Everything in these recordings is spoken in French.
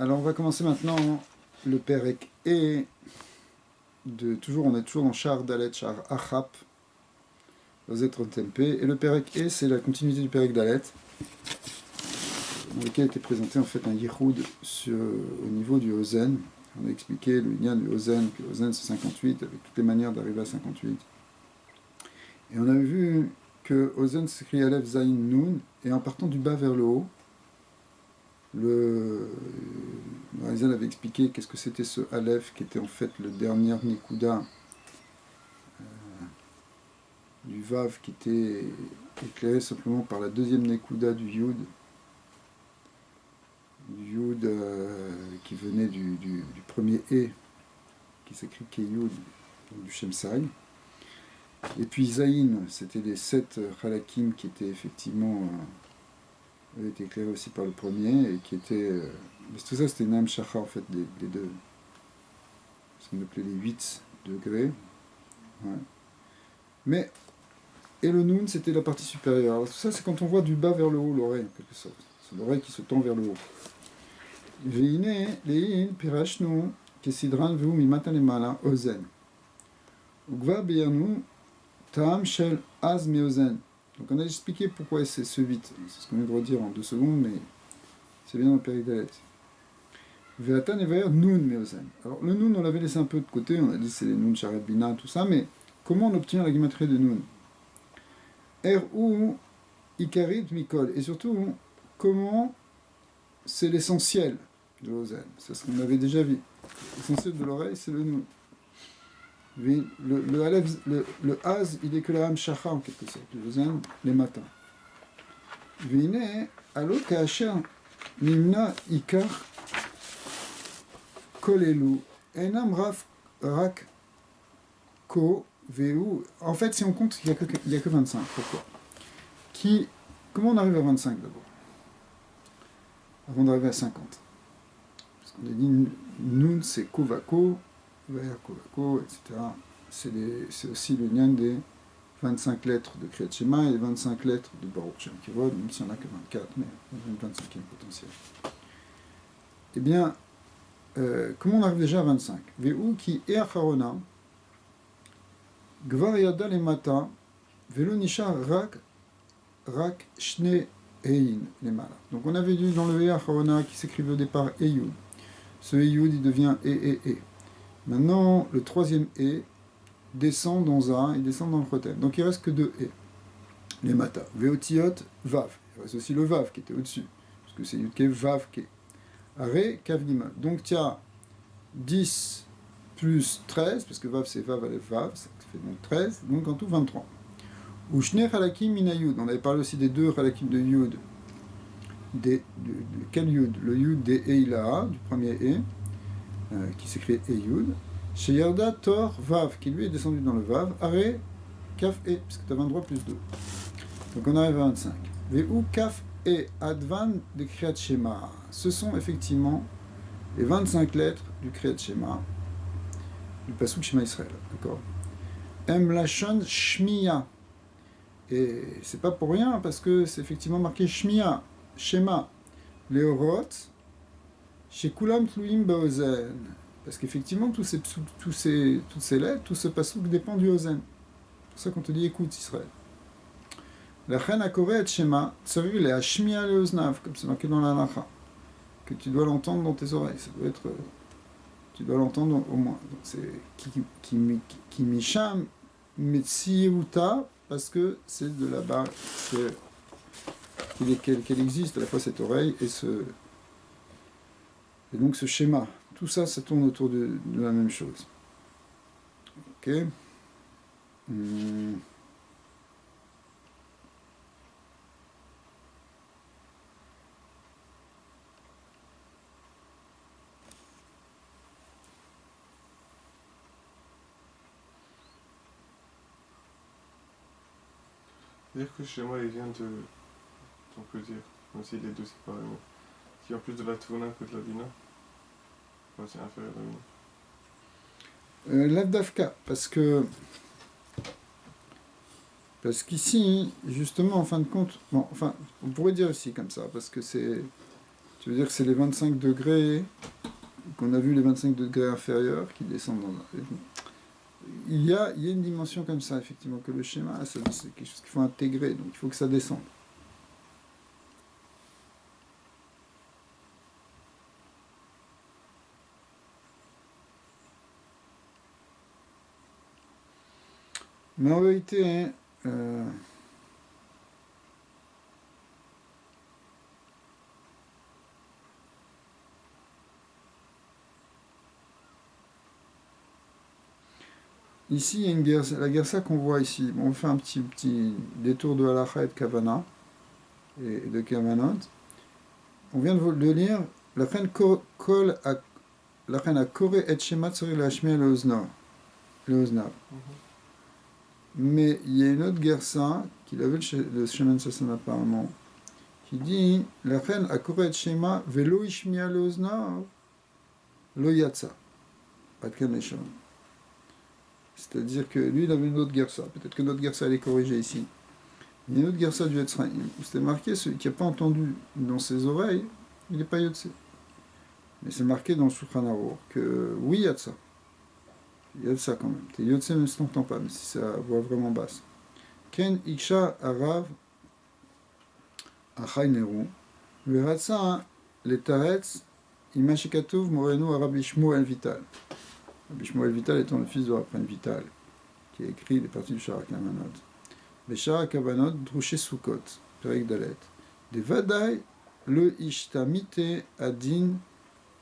Alors on va commencer maintenant le Perek E on est toujours dans Char Dalet, Char Achap, Ozet Tempé, et le Perek E c'est la continuité du Perek Dalet, dans lequel était présenté en fait un Yichud au niveau du Ozen. On a expliqué le lien du Ozen, que Ozen c'est 58, avec toutes les manières d'arriver à 58. Et on avait vu que Ozen s'écrit Aleph Zayin Nun, et en partant du bas vers le haut, le Harizal avait expliqué qu'est-ce que c'était ce Aleph, qui était en fait le dernier Nekuda du Vav, qui était éclairé simplement par la deuxième Nekuda du Yud, qui venait du premier E, qui s'écrit Keyud, du Shemsai. Et puis Zayin, c'était les 7 Halakim qui étaient effectivement été éclairés aussi par le premier, et qui était... tout ça c'était Nam Shacha en fait, les deux. Ce qu'on appelait les 8 degrés. Ouais. Mais, et le Nun c'était la partie supérieure. Alors tout ça c'est quand on voit du bas vers le haut l'oreille en quelque sorte. C'est l'oreille qui se tend vers le haut. Veine, lein, pirashnu, kesidran vu mimatan lemala, ozen. Ugva beyanu, tam shel az meozen. Donc on a expliqué pourquoi c'est ce 8. C'est ce qu'on vient de redire en 2 secondes, mais c'est bien dans le Perek Dalet. Ve'atan evayer nun meozen. Alors le nun on l'avait laissé un peu de côté, on a dit c'est les nun sharet bina, tout ça, mais comment on obtient la gematria de nun? R-U ikarit mikol. Et surtout, comment c'est l'essentiel de l'ozen. C'est ce qu'on avait déjà vu. L'essentiel de l'oreille, c'est le nun. Le az, il est que la hamshacha en quelque sorte, le ozen, les matins. Vine, alo kaasher nimna ikar kolelu enam raf rak ko veu. En fait, si on compte, il n'y a que 25. Pourquoi? Comment on arrive à 25 d'abord? Avant d'arriver à 50. Parce qu'on a dit nun c'est kovako, vers kovako, etc. C'est aussi le lien des 25 lettres de Kriyat Shema et les 25 lettres de Baruch Shem Kivod, même s'il n'y en a que 24, mais une 25e potentiel. Eh bien, comment on arrive déjà à 25? Veu ki e acharona, gvar yada le mata, velo nisha rak shne ein le mala. Donc on avait dit dans le e acharona qui s'écrivait au départ Eyud. Ce Eyud, il devient E. Maintenant, le troisième E descend dans A, il descend dans le Chotem. Donc il reste que 2 E. Les Mata. Veotiot, Vav. Il reste aussi le Vav qui était au-dessus. Parce que c'est Yudke, Vav, Ke. Are, Kav, Gimel. Donc tu as 10 plus 13, parce que Vav c'est Vav, Aleph, Vav, ça fait donc 13, donc en tout 23. Ou Shne Halakim Mina Yud. On avait parlé aussi des 2 Halakim de Yud. Quel Yud? Le Yud des Eilaha, du premier E, qui s'écrit Eyud. Chez Yarda Tor Vav, qui lui est descendu dans le Vav, Are Kaf E, parce que tu as 23 plus 2. Donc on arrive à 25. Veu Kaf E Advan de Kriyat Shema. Ce sont effectivement les 25 lettres du Kriyat Shema, du Pasuk Shema Israël. D'accord? Em Lashon Shmiya. Et c'est pas pour rien, parce que c'est effectivement marqué Shmiya, Shema, Leorot, chez Kulam Tluim Baozen. Parce qu'effectivement, toutes ces lettres, tout ce pasuk dépend du Ozen. C'est pour ça qu'on te dit écoute Israël. La chen akore et shema, tsari le hashmiya le oznav, comme c'est marqué dans la halacha, que tu dois l'entendre dans tes oreilles. Ça doit être. Tu dois l'entendre au moins. Donc c'est ki misham metsiuta, parce que c'est de là-bas qu'elle existe à la fois cette oreille et donc ce schéma. Tout ça, ça tourne autour de la même chose. Ok. Dire que chez moi il vient de. On peut dire, même s'il est deux séparément. Qui en plus de la Tvouna que de la Bina. Enfin, c'est inférieur à la Bina. L'Avdavka, parce qu'ici, justement, en fin de compte, bon, enfin, on pourrait dire aussi comme ça, parce que c'est Tu veux dire que c'est les 25 degrés, qu'on a vu les 25 degrés inférieurs qui descendent dans... Il y a une dimension comme ça, effectivement, que le schéma, c'est quelque chose qu'il faut intégrer, donc il faut que ça descende. Mais en vérité, ici, il y a une guerre, la guerre qu'on voit ici. Bon, on fait un petit détour de Halacha et de Kavana, et de Kavanot. On vient de lire la reine a Koré et Shema Tzori Lashmiel le Mais il y a une autre guerre qu'il avait le Shemen Sassan apparemment, qui dit la reine a Koré et Shema Velo Ishmia le Lo Yatsa. C'est-à-dire que lui, il avait une autre guerre. Peut-être que notre guerre, elle est corrigée ici. Il y a une autre guerre du Etzraïm, où c'était marqué celui qui n'a pas entendu dans ses oreilles, il n'est pas Yotse. Mais c'est marqué dans le Shulchan Aruch que oui, il y a de ça. Il y a de ça quand même. T'es Yotse même si tu n'entends pas, mais si ça voix vraiment basse. Ken Iksha Arav Achai Neru, Veratsa les Taretz, Imashikatov Moreno Arabi Shmuel Vital. Rabbi Shmuel Vital étant le fils de Rabbi Vital, qui a écrit les parties du Sharak Lamanot. Les Sharak Lamanot, Drouché Soukot, Perek Dalet. Des Vadaï, le Ishtamite Adin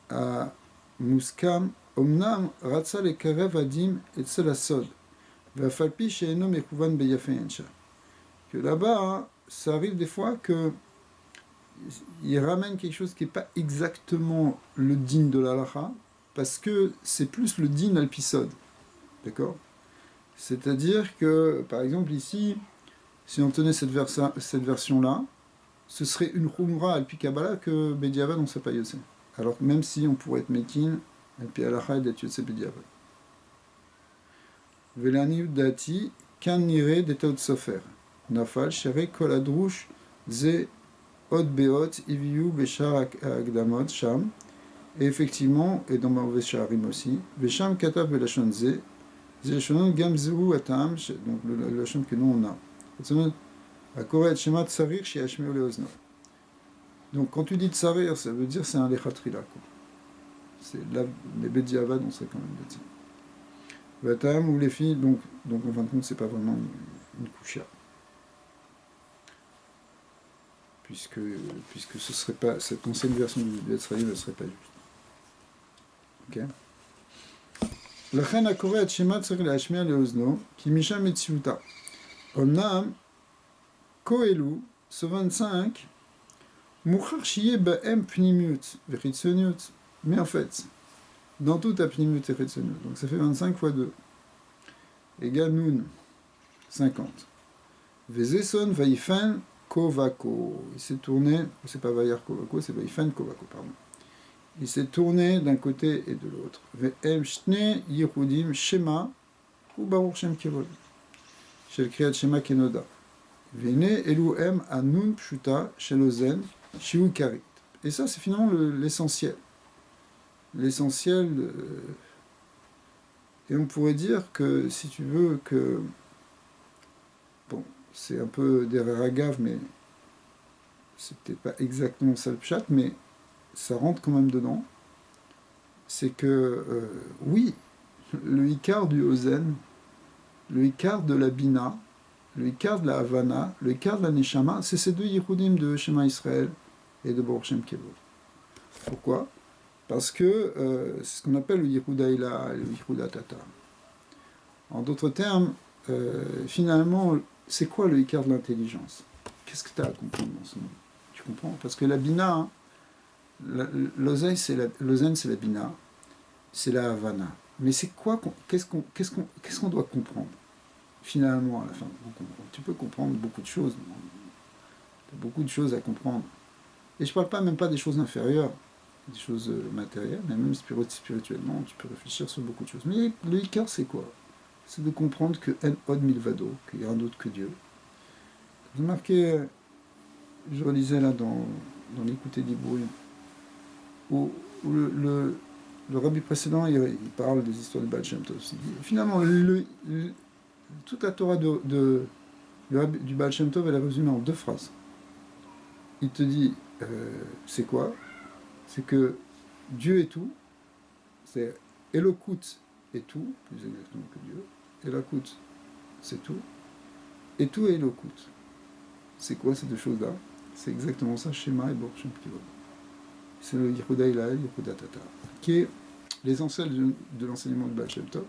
à Muskam, Omnam, Ratsa le Karev Adim et Tselasod. Vafalpi Sheeno Mekouvan Beyafeyencha. Que là-bas, ça arrive des fois que il ramène quelque chose qui n'est pas exactement le din de l'alacha, parce que c'est plus le din alpisode. D'accord? C'est-à-dire que, par exemple, ici, si on tenait cette version-là, ce serait une Khumra alpi Kabbalah que Bediavad on ne sait pas Yotse. Alors même si on pourrait être Mekin, alpi alacha et d'être Yotse Bediavad. Velani Dati, Kan Nire d'Etaud Sofer. Nafal, Shere, Koladrouche, Ze, Od Beot, Iviu, Beshar Agdamot, Sham. Et effectivement, et dans Mauvais Shaharim aussi, Vesham Katav Belashon Ze, Zelashon Gamzeu Atam, donc le Lashon que nous on a. A Koret Shema Tsarir, chez Hashmeo Leozno. Donc quand tu dis Tsarir, ça veut dire c'est un Lechatrila. C'est là, les Bediavad, on serait quand même de ça. Vatam ou les filles, donc en fin de compte, c'est pas vraiment une Kusha. Puisque ce serait pas, cette ancienne version du Betzraïm ne serait pas juste. Ok. Lachen a Koret Shema Tsarir le Hashmeo Leozno, qui Misham Etsiuta. Omnam, Koelu, ce 25, Mouchar Shiye Ba'em Pnimiut, Veritzoniut. Mais en fait, dans tout à Pnimiut et Veritzoniut. Donc ça fait 25 fois 2. Égale Nun, 50. Vezeson Vaïfen Kovako. Il s'est tourné, c'est pas Vaïar Kovako, c'est Vaïfen Kovako, pardon. Il s'est tourné d'un côté et de l'autre. Ve'em Shne Yehudim Shema, ou Baruch Shem Kevod. Shel Kriyat Shema Kenoda. Vene Elouem Anun Pshuta Shelozen Shiu Karit. Et ça, c'est finalement l'essentiel. L'essentiel. Et on pourrait dire que, si tu veux, que. Bon, c'est un peu des ragaves, mais c'est peut-être pas exactement ça le pshat, mais ça rentre quand même dedans. C'est que, oui, le Ikar du Ozen, le Ikar de la Bina, le Ikar de la Havana, le Ikar de la Neshama, c'est ces deux Yehudim de Shema Israël et de Baruch Shem Kevod. Pourquoi? Parce que c'est ce qu'on appelle le Yehuda Ila et le Yehuda Tata. En d'autres termes, finalement, c'est quoi le Ikar de l'intelligence? Qu'est-ce que tu as à comprendre dans ce monde? Tu comprends? Parce que la Bina, hein, l'Ozen c'est la Bina, c'est la Havana. Mais c'est quoi? Qu'est-ce qu'on doit comprendre? Finalement, à la fin, tu peux comprendre beaucoup de choses. Tu as beaucoup de choses à comprendre. Et je ne parle même pas des choses inférieures, des choses matérielles, mais même spirituellement, tu peux réfléchir sur beaucoup de choses. Mais le Ikar, c'est quoi? C'est de comprendre que En Od Milvado, qu'il y a un autre que Dieu. Vous remarquez, je relisais là dans l'écouté d'Ibouille, où le rabbi précédent, il parle des histoires de Baal Shem Tov. Finalement, toute la Torah du Baal Shem Tov, elle est résumée en 2 phrases. Il te dit, c'est quoi? C'est que Dieu est tout, c'est Elokut est tout, plus exactement que Dieu. Elokut, c'est tout. Et tout est Elokut. C'est quoi ces 2 choses-là? C'est exactement ça, Shema et Bor Shem Kivod. C'est le Yehuda Ilael, Yehuda Tata, qui est l'essentiel de l'enseignement de Baal Shem Tov,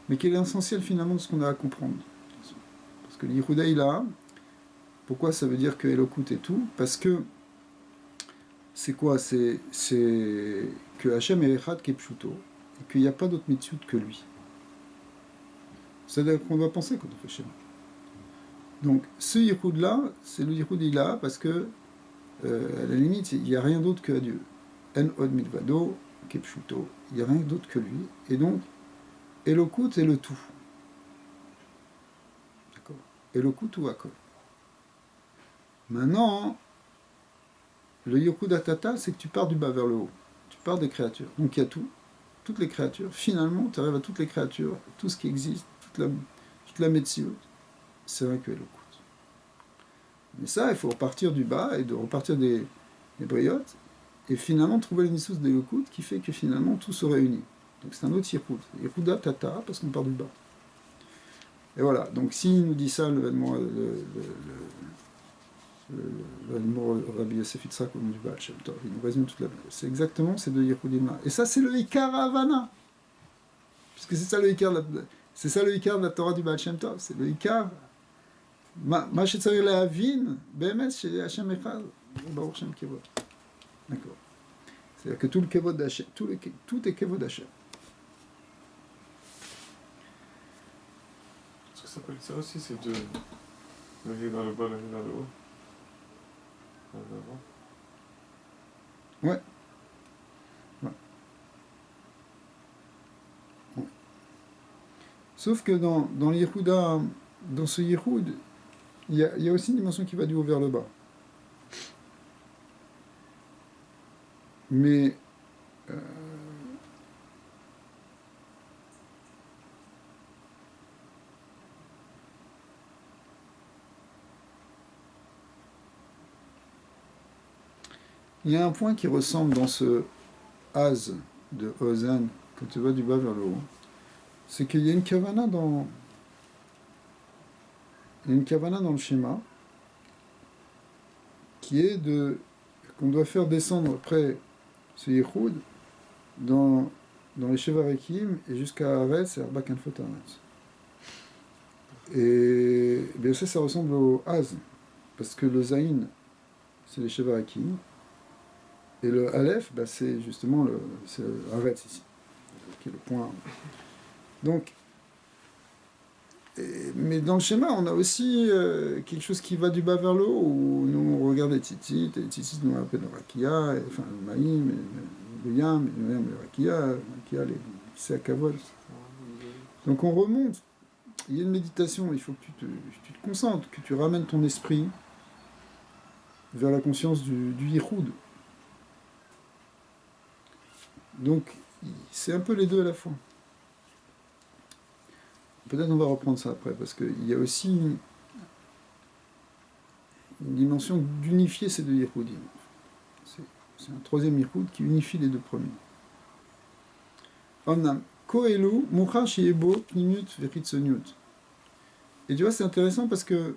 mais qui est l'essentiel finalement de ce qu'on a à comprendre. Parce que le Yehuda Ilael, pourquoi ça veut dire que Elokut est tout? Parce que c'est quoi? C'est que Hachem est Echad Kepshuto, et qu'il n'y a pas d'autre mitzvot que lui. C'est-à-dire qu'on doit penser quand on fait Shema. Donc ce Yehoud-là, c'est le Yehoud Ilael parce que à la limite, il n'y a rien d'autre que Dieu. En od milvado, kepshuto. Il n'y a rien d'autre que lui. Et donc, Elokut est le tout. D'accord? Elokut ou Akol. Maintenant, le Yehoud Atata, c'est que tu pars du bas vers le haut. Tu pars des créatures. Donc il y a tout. Toutes les créatures. Finalement, tu arrives à toutes les créatures, tout ce qui existe, toute la médecine. C'est vrai que Elokut. Mais ça, il faut repartir du bas et de repartir des briottes et finalement trouver le Nissus des Elokut qui fait que finalement tout se réunit. Donc c'est un autre Yehoud. Yehuda Tata, parce qu'on part du bas. Et voilà. Donc s'il nous dit ça, le Rabbi Yosef Yitzhak au nom du Baal Shem Tov, il nous résume toute la blague. C'est exactement ces 2 Yehudim-là. Et ça, c'est le Ikar Havana. Puisque c'est ça le Ikar de la Torah du Baal Shem Tov. C'est le Ikar. מה שצריך להבין, באמת שהשם אחד, ברוך שם כבוד. D'accord. C'est-à-dire que tout le kevod d'Hachem, tout est kevod d'Hachem. Est-ce que ça peut être ça aussi, c'est de le riz dans le bas, le riz dans le haut? Ouais. Sauf que dans le Yehuda, dans ce Yehoud, il y a aussi une dimension qui va du haut vers le bas. Mais il y a un point qui ressemble dans ce Az de Ozan, quand tu vas du bas vers le haut, c'est qu'il y a une kavana dans le schéma qui est qu'on doit faire descendre après ce Yehoud dans les Shevarekim et jusqu'à Aretz et Arba Kanfot Aretz. Et bien ça ressemble au Az, parce que le Zayin, c'est les Shevarekim, et le Aleph, c'est justement c'est Aretz ici, qui est le point. Donc, mais dans le schéma, on a aussi quelque chose qui va du bas vers le haut, où nous on regarde les tzitzit, et les tzitzit nous rappellent le rakia, enfin le maïm, le yam, et même le rakia, c'est à kavod. Donc on remonte, il y a une méditation, il faut que tu te concentres, que tu ramènes ton esprit vers la conscience du yichoud. Donc c'est un peu les deux à la fois. Peut-être on va reprendre ça après, parce qu'il y a aussi une dimension d'unifier ces 2 Yehoudim. C'est un 3e Yehoud qui unifie les 2 premiers. Omnam, Koelu, Mucha Shiebo, Pnimut, Vechitsoniut. Et tu vois, c'est intéressant parce que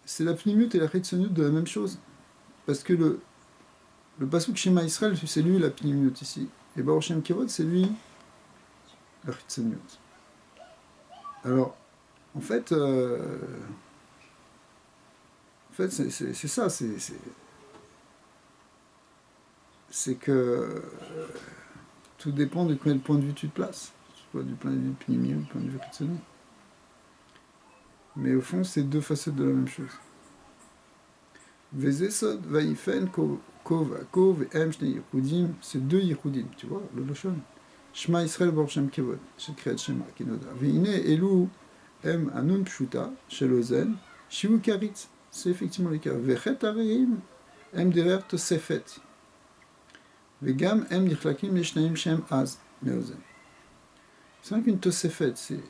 c'est la Pnimut et la Chitsoniut de la même chose. Parce que le Pasuk Shema Israël, c'est lui la Pnimut ici. Et Baruch Shem Kevod, c'est lui la Chitsoniut. Alors, en fait, c'est ça, c'est que tout dépend de quel point de vue tu te places, soit du point de vue pnimi ou du point de vue kitzoni. Mais au fond, c'est 2 facettes de la même chose. Vezesod, Vaifen, Kov, Em, Shnei Yehudim, c'est 2 Yehudim, tu vois, le Loshon. Shema Israël Baruch Shem Kevod, c'est Kriyat Shema, Kinoda. Veine Elu Em Anun Pshuta, Shelozen, Shivu Karitz, c'est effectivement le cas. Vechet Areim, Em Derer Tosefet. Vegam em nichlakim leshnaim shem az meozen. C'est rien qu'une tosefet, c'est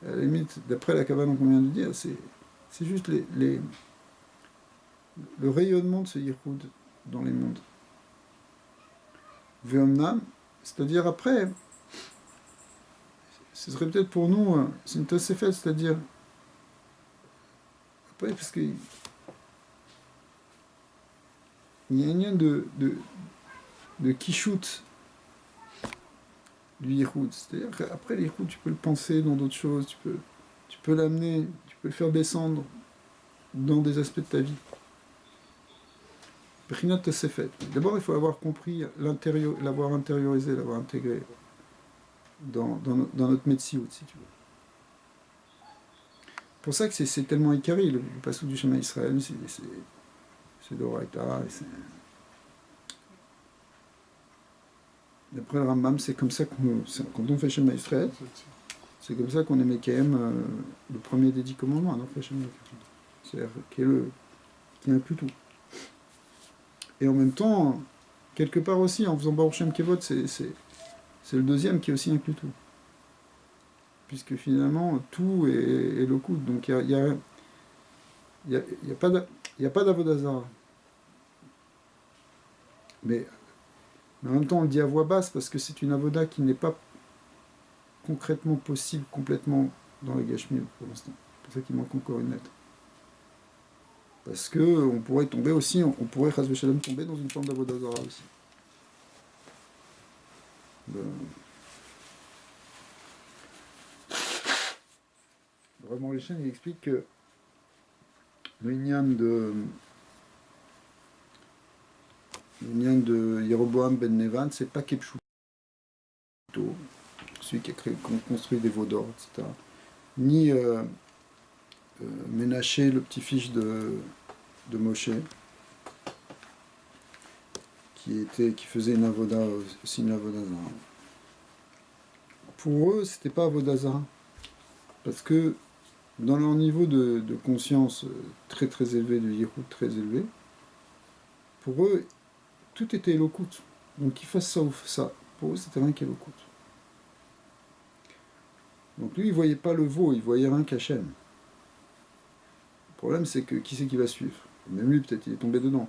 à la limite, d'après la cabane qu'on vient de dire, c'est juste le rayonnement de ce yichud dans les mondes. Veomnam, c'est-à-dire après, ce serait peut-être pour nous, c'est une tosefet, c'est-à-dire après, parce que il y a un lien de kishut du yichud, c'est-à-dire qu'après le yichud, tu peux le penser dans d'autres choses, tu peux l'amener, tu peux le faire descendre dans des aspects de ta vie. Brinat Tosefet. D'abord, il faut avoir compris l'avoir intériorisé, l'avoir intégré dans notre Metsiout, si tu veux. C'est pour ça que c'est tellement écarré, le passage du Shema Israël, c'est d'Oraita, et c'est... D'après le Rambam, c'est comme ça quand on fait Shema Israël, c'est comme ça qu'on aimait quand même le premier des 10 commandements, non, c'est-à-dire qui inclut tout. Et en même temps, quelque part aussi, en faisant Baruch Shem Kevod, c'est le deuxième qui aussi inclut tout. Puisque finalement, tout est l'okut. Donc il n'y a pas d'avodazara. Mais en même temps, on le dit à voix basse parce que c'est une avoda qui n'est pas concrètement possible complètement dans le Gashmir pour l'instant. C'est pour ça qu'il manque encore une lettre. Parce qu'on pourrait tomber aussi, on pourrait Chas v'Shalom tomber dans une forme d'avodazara aussi. Vraiment, les chaînes, il explique que le Inyan de Yeroboam ben Nevan, c'est pas Kepchuto, celui qui a construit des veaux d'or, etc. Ni Ménaché, le petit-fils de Moshe, qui faisait une avoda, aussi une avodazara. Pour eux, c'était pas avodazara, parce que dans leur niveau de conscience très très élevé, de yichud très élevé, pour eux, tout était elokut. Donc qu'ils fassent ça ou ça, pour eux, c'était rien qu'elokut. Donc lui, il voyait pas le veau, il voyait rien qu'Hachem. Le problème, c'est que qui c'est qui va suivre? Même lui, peut-être, il est tombé dedans.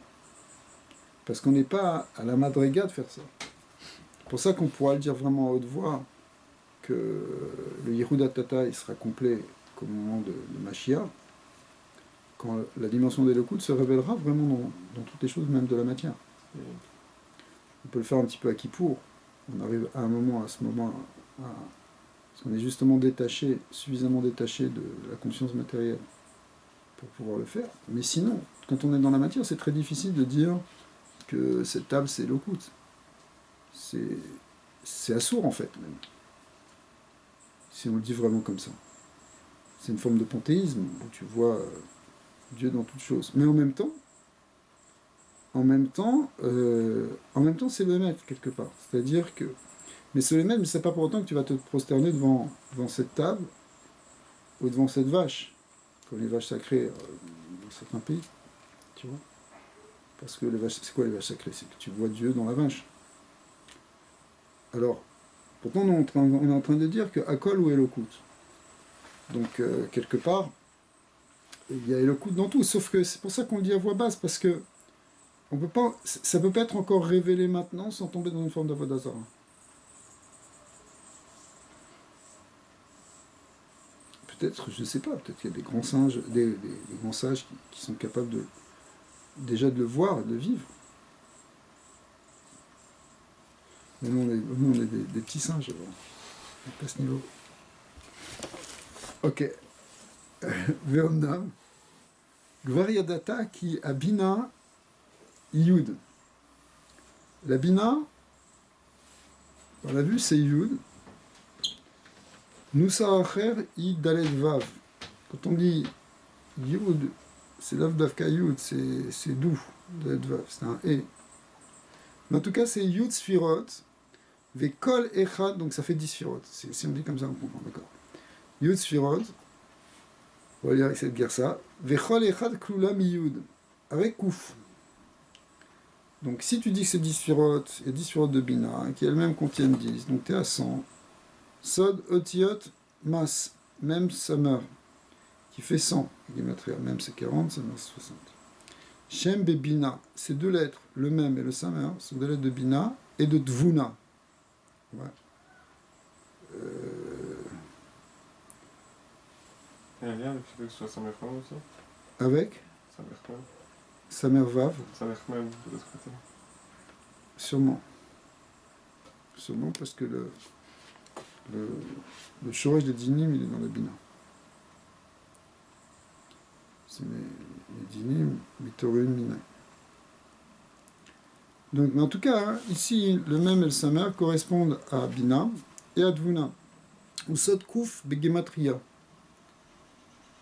Parce qu'on n'est pas à la madriga de faire ça. C'est pour ça qu'on pourra le dire vraiment à haute voix, que le Yehuda Tata, il sera complet qu'au moment de Mashiach, quand la dimension des Lokut se révélera vraiment dans toutes les choses, même de la matière. On peut le faire un petit peu à Kippour. On arrive à ce moment, parce qu'on est justement détaché, suffisamment détaché de la conscience matérielle pour pouvoir le faire. Mais sinon, quand on est dans la matière, c'est très difficile de dire que cette table, c'est Lokut. C'est assourd, en fait, même. Si on le dit vraiment comme ça. C'est une forme de panthéisme, où tu vois Dieu dans toutes choses. Mais en même temps, c'est le maître, quelque part. C'est-à-dire que... Mais c'est le maître, mais c'est pas pour autant que tu vas te prosterner devant cette table, ou devant cette vache, comme les vaches sacrées dans certains pays, tu vois. Parce que c'est quoi les vaches sacrées? C'est que tu vois Dieu dans la vache. Alors, pourtant, on est en train de dire que Akol ou Elokut. Donc, quelque part, il y a Elokut dans tout, sauf que c'est pour ça qu'on le dit à voix basse, parce que ça peut pas être encore révélé maintenant sans tomber dans une forme d'avodazara. Peut-être, je ne sais pas, peut-être qu'il y a des grands singes, des grands sages qui sont capables déjà de le voir et de le vivre. Mais nous, on est des petits singes, alors. À ce niveau. Ok. Veomnam. Gvariadata qui a Bina Yud. La Bina, on l'a vu, c'est Yud. Nusaracher I Dalet Vav. Quand on dit Yud, c'est Lav Davka Yud, c'est doux, Dalet Vav, c'est un E. Mais en tout cas, c'est Yud Sfirot, Vekol Echad, donc ça fait 10 Sfirot. Si on dit comme ça, on comprend, d'accord. Yud Sfirot, on va lire avec cette guerre ça. Vechol Echad Klula Mi Yud, avec Kouf. Donc si tu dis que c'est 10 sphirotes, il y a 10 sphirotes de Bina, hein, qui elles-mêmes contiennent 10, donc tu es à 100. Sod, Otiot, Mas, même Samer, qui fait 100, même c'est 40, Samer c'est 60. Shem et Bina, ces deux lettres, le même et le Samer, sont des lettres de Bina et de Dvuna. Ouais. Il y a un lien avec le fait que ce soit Samerman aussi. Avec Samerman. Samer Vav, Samerman de l'autre côté. sûrement. Sûrement parce que le Shoresh de Dinim, il est dans la Bina. C'est les Dinim, Mitorim, Mina. Donc, mais en tout cas, hein, ici, le même et le Samer correspondent à Bina et à Dvuna. Ou Sod Kouf Begematria.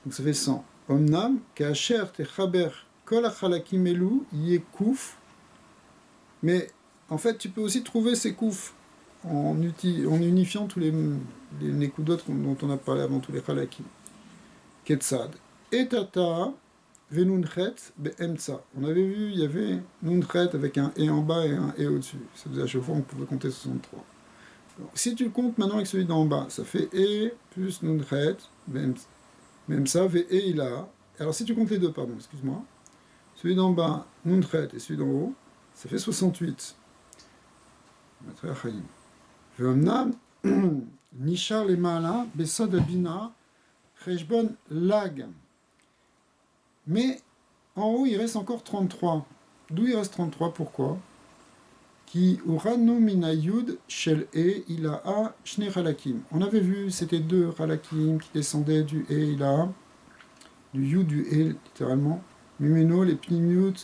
Donc ça fait 100. Omnam, Kacher Techaber Kol Achalakim Elu, Yé Kouf. Mais en fait, tu peux aussi trouver ces kouf en unifiant tous les nekudot dont on a parlé avant, tous les halakim. Ketzad. Et Tata, Venunchet, Be'emtsa. On avait vu, il y avait Nunchet avec un et en bas et un et au-dessus. Ça faisait à chaque fois, on pouvait compter 63. Alors, si tu le comptes maintenant avec celui d'en bas, ça fait e plus Nunchet, Be'emtsa, Ve e ila. Alors si tu comptes les deux, pardon, excuse-moi. Celui d'en bas, Nunchet, et celui d'en haut, ça fait 68. Ve'omnam, Nishar le Ma'ala, Besod Abina, Cheshbon Lag. Mais en haut, il reste encore 33. D'où il reste 33 ? Pourquoi ? Qui uranu minayud shel e ilaha shne halakim. On avait vu, c'était deux halakim qui descendaient du e ilaha, du yud du e littéralement. Mimeno, les pnimiut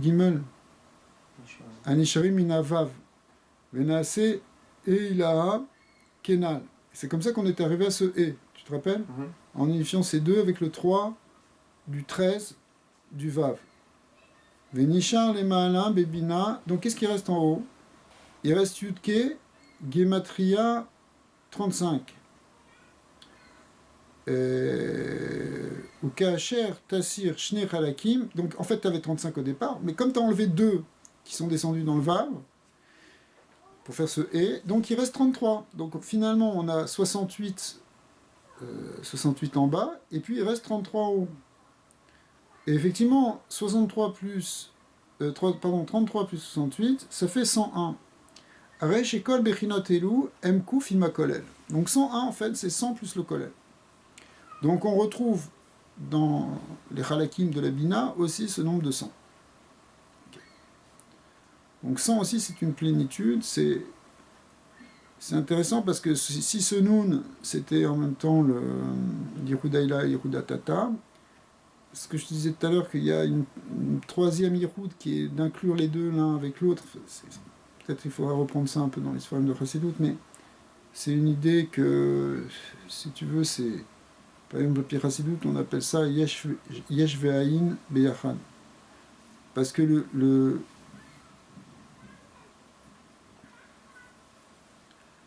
gimel. Anisharim minavav. Venase e ilaha kenal. C'est comme ça qu'on est arrivé à ce e. Tu te rappelles ? En unifiant ces deux avec le 3 du 13 du Vav. Venishar les Ma'alim Bebina. Donc qu'est-ce qui reste en haut ? Il reste Yudke, Gematria 35. Ou Kacher, Tassir, Shne Halakim. Donc en fait tu avais 35 au départ, mais comme tu as enlevé deux qui sont descendus dans le Vav, pour faire ce et, donc il reste 33. Donc finalement on a 68 en bas, et puis il reste 33 en haut. Et effectivement, 33 plus 68, ça fait 101. Resh Ekol Bechinot Elu, Mkouf Imakolel. Donc 101, en fait, c'est 100 plus le kolel. Donc on retrouve dans les halakim de la Bina aussi ce nombre de 100. Okay. Donc 100 aussi, c'est une plénitude, c'est intéressant parce que si ce Nun, c'était en même temps le Yehudaïla et Yehudatata, ce que je te disais tout à l'heure, qu'il y a une troisième Yehoud qui est d'inclure les deux l'un avec l'autre, peut-être il faudra reprendre ça un peu dans les formes de Chassidut, mais c'est une idée que, si tu veux, c'est, par exemple, le Pi Chassidut, on appelle ça Yesh Ve'ayin Beyachad. Parce que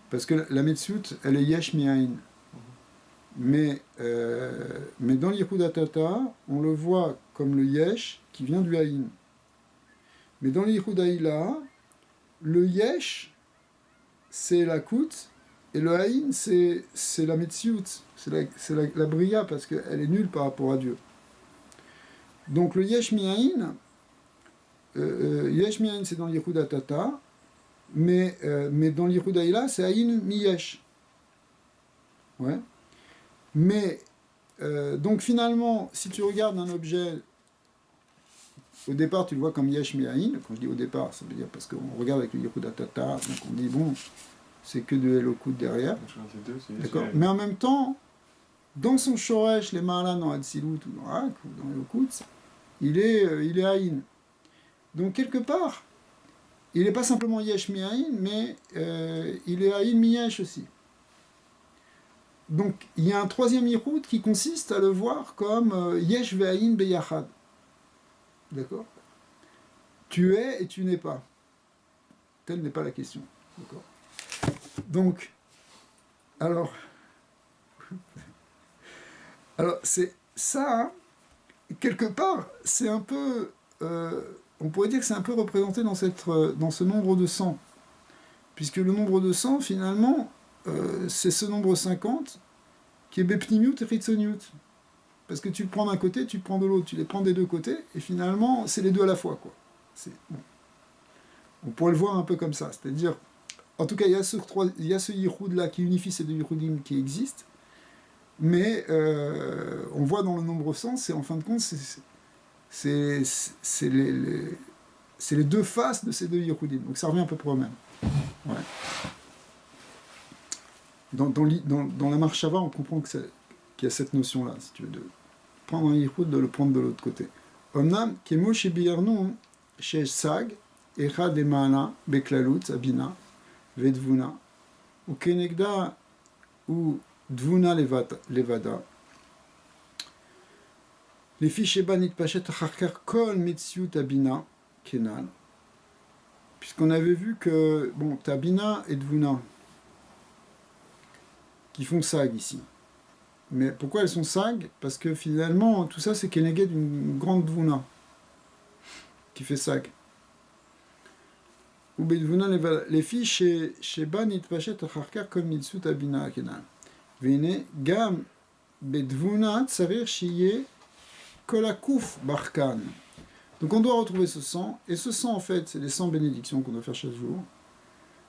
parce que la Metziut, elle est Yesh Mi'ayin. Mais dans l'Yehudatata, on le voit comme le Yesh qui vient du Haïn. Mais dans l'Yehudaïla, le Yesh, c'est la Kout, et le Haïn, c'est la Metziut, c'est la Bria, parce qu'elle est nulle par rapport à Dieu. Donc le Yesh Mi'ayin, c'est dans l'Yehudatata, mais dans l'Yehudaïla, c'est Haïn Mi-Yesh. Ouais. Mais, donc finalement, si tu regardes un objet, au départ tu le vois comme Yesh Mi'ayin. Quand je dis au départ, ça veut dire parce qu'on regarde avec le Yehudatata, donc on dit bon, c'est que de Elokut derrière. D'accord. Mais en même temps, dans son Shoresh, les Ma'alan dans Hatzilut ou dans Hak ou dans Elokut, il est Haïn. Donc quelque part, il n'est pas simplement Yesh Mi'ayin, mais il est Haïn Mi-Yesh aussi. Donc, il y a un troisième Yichud qui consiste à le voir comme Yesh Ve'ayin Beyachad. D'accord ? Tu es et tu n'es pas. Telle n'est pas la question. D'accord ? Donc, alors c'est ça, hein, quelque part, c'est un peu... on pourrait dire que c'est un peu représenté dans ce nombre de 100. Puisque le nombre de 100, finalement, c'est ce nombre 50 qui est Bepnimiut et Ritzoniut. Parce que tu le prends d'un côté, tu le prends de l'autre, tu les prends des deux côtés, et finalement, c'est les deux à la fois, quoi. Bon. On pourrait le voir un peu comme ça, c'est-à-dire, en tout cas, il y a ce Yichud-là qui unifie ces deux Yichudim qui existent, mais on voit dans le nombre 100, c'est en fin de compte, c'est les deux faces de ces deux Yichudim, donc ça revient à peu près au même. Ouais. Dans la Marshava, on comprend qu'il y a cette notion-là, si tu veux, de prendre un Yichud, de le prendre de l'autre côté. Omnam, Kemo Shebirnu, Shesh Sag, Echa de Maana, Beklalut, Abina, Vedvuna, ou Kenegda, ou Dvuna Levada, les fiches Ebanit Pachet Acharkar Kol Metziut Abina, Kenan, puisqu'on avait vu que, bon, t'as Bina et Dvuna, qui font Sag ici. Mais pourquoi elles sont Sag? Parce que finalement, tout ça, c'est Keneged d'une grande Dvuna, qui fait Sag. Ou Bedvuna les filles chez Banit Pachet Acharkar Kol Metziut Abina, Kenan. Vene, Gam Bedvuna Tsarir Shiye Kolakouf Barkan. Donc on doit retrouver ce 100, et ce 100 en fait, c'est les 100 bénédictions qu'on doit faire chaque jour.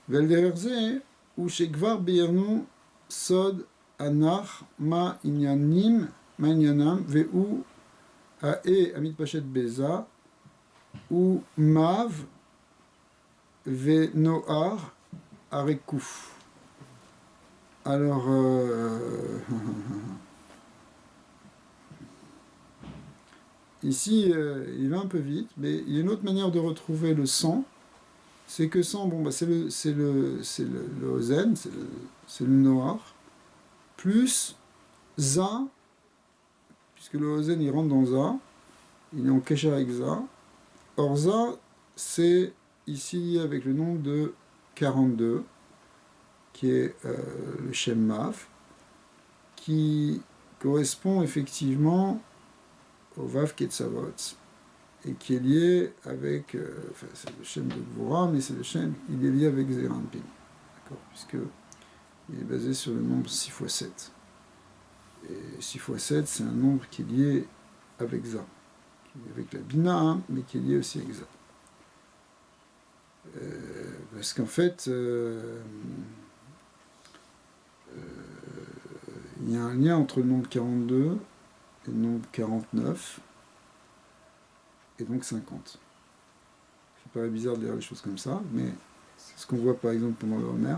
Velderze, ou Shekvar Beirnu Sod Anar Ma Inyanim Ma Inyanam Veu Ae Amit Pachet Beza ou Mav Ve Noar Arekouf. Alors, ici, il va un peu vite, mais il y a une autre manière de retrouver le 100. C'est que 100, bon, bah, c'est le Ozen, c'est le Noir, plus Za, puisque le Ozen il rentre dans Za, il est en Kesher avec Za. Or Za, c'est ici avec le nombre de 42, qui est le Shem Maf, qui correspond effectivement au Vav Ketzavot, et qui est lié avec, enfin c'est le Shem de Gvora, mais c'est le Shem, il est lié avec Zeranpin, d'accord, puisque il est basé sur le nombre 6 x 7. Et 6 x 7, c'est un nombre qui est lié avec Za, qui est lié avec la Bina, hein, mais qui est lié aussi avec Za. Parce qu'en fait, il y a un lien entre le nombre 42 et le nombre 49, et donc 50. Ça paraît bizarre de dire les choses comme ça, mais c'est ce qu'on voit par exemple pendant le Homer,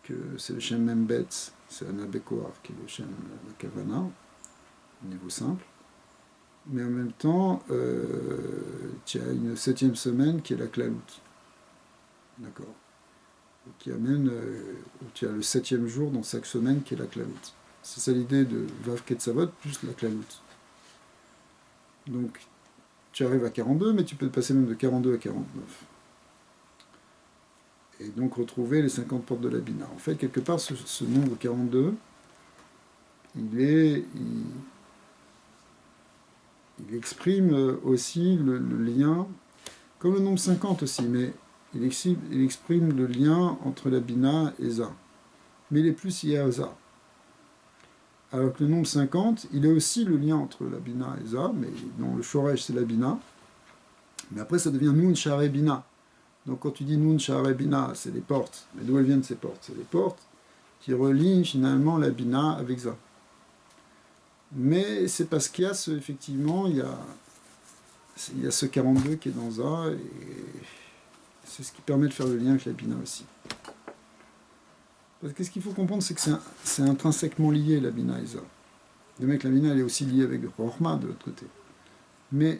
que c'est le Shem Membet, c'est Anabekoar qui est le Shem la Kavana, au niveau simple, mais en même temps, tu as une 7e semaine qui est la Klalout. D'accord. Qui amène, tu as le 7e jour dans chaque semaine qui est la Klalout. C'est ça l'idée de Vav Ketzavot plus la Klalout. Donc, tu arrives à 42, mais tu peux passer même de 42 à 49. Et donc retrouver les 50 portes de la Bina. En fait, quelque part, ce nombre 42, il exprime aussi le lien, comme le nombre 50 aussi, mais il exprime le lien entre la Bina et Za. Mais il est plus lié à Za. Alors que le nombre 50, il est aussi le lien entre la Bina et Za, mais dans le Shoresh, c'est la Bina. Mais après, ça devient Nun Share Bina. Donc quand tu dis Nun Share Bina, c'est les portes. Mais d'où elles viennent ces portes? C'est les portes qui relient finalement la Bina avec Za. Mais c'est parce qu'il y a effectivement, il y a ce 42 qui est dans Za, et c'est ce qui permet de faire le lien avec la Bina aussi. Parce que ce qu'il faut comprendre, c'est que c'est intrinsèquement lié, la Bina et Za. De même que la Bina, elle est aussi liée avec le Rochma de l'autre côté. Mais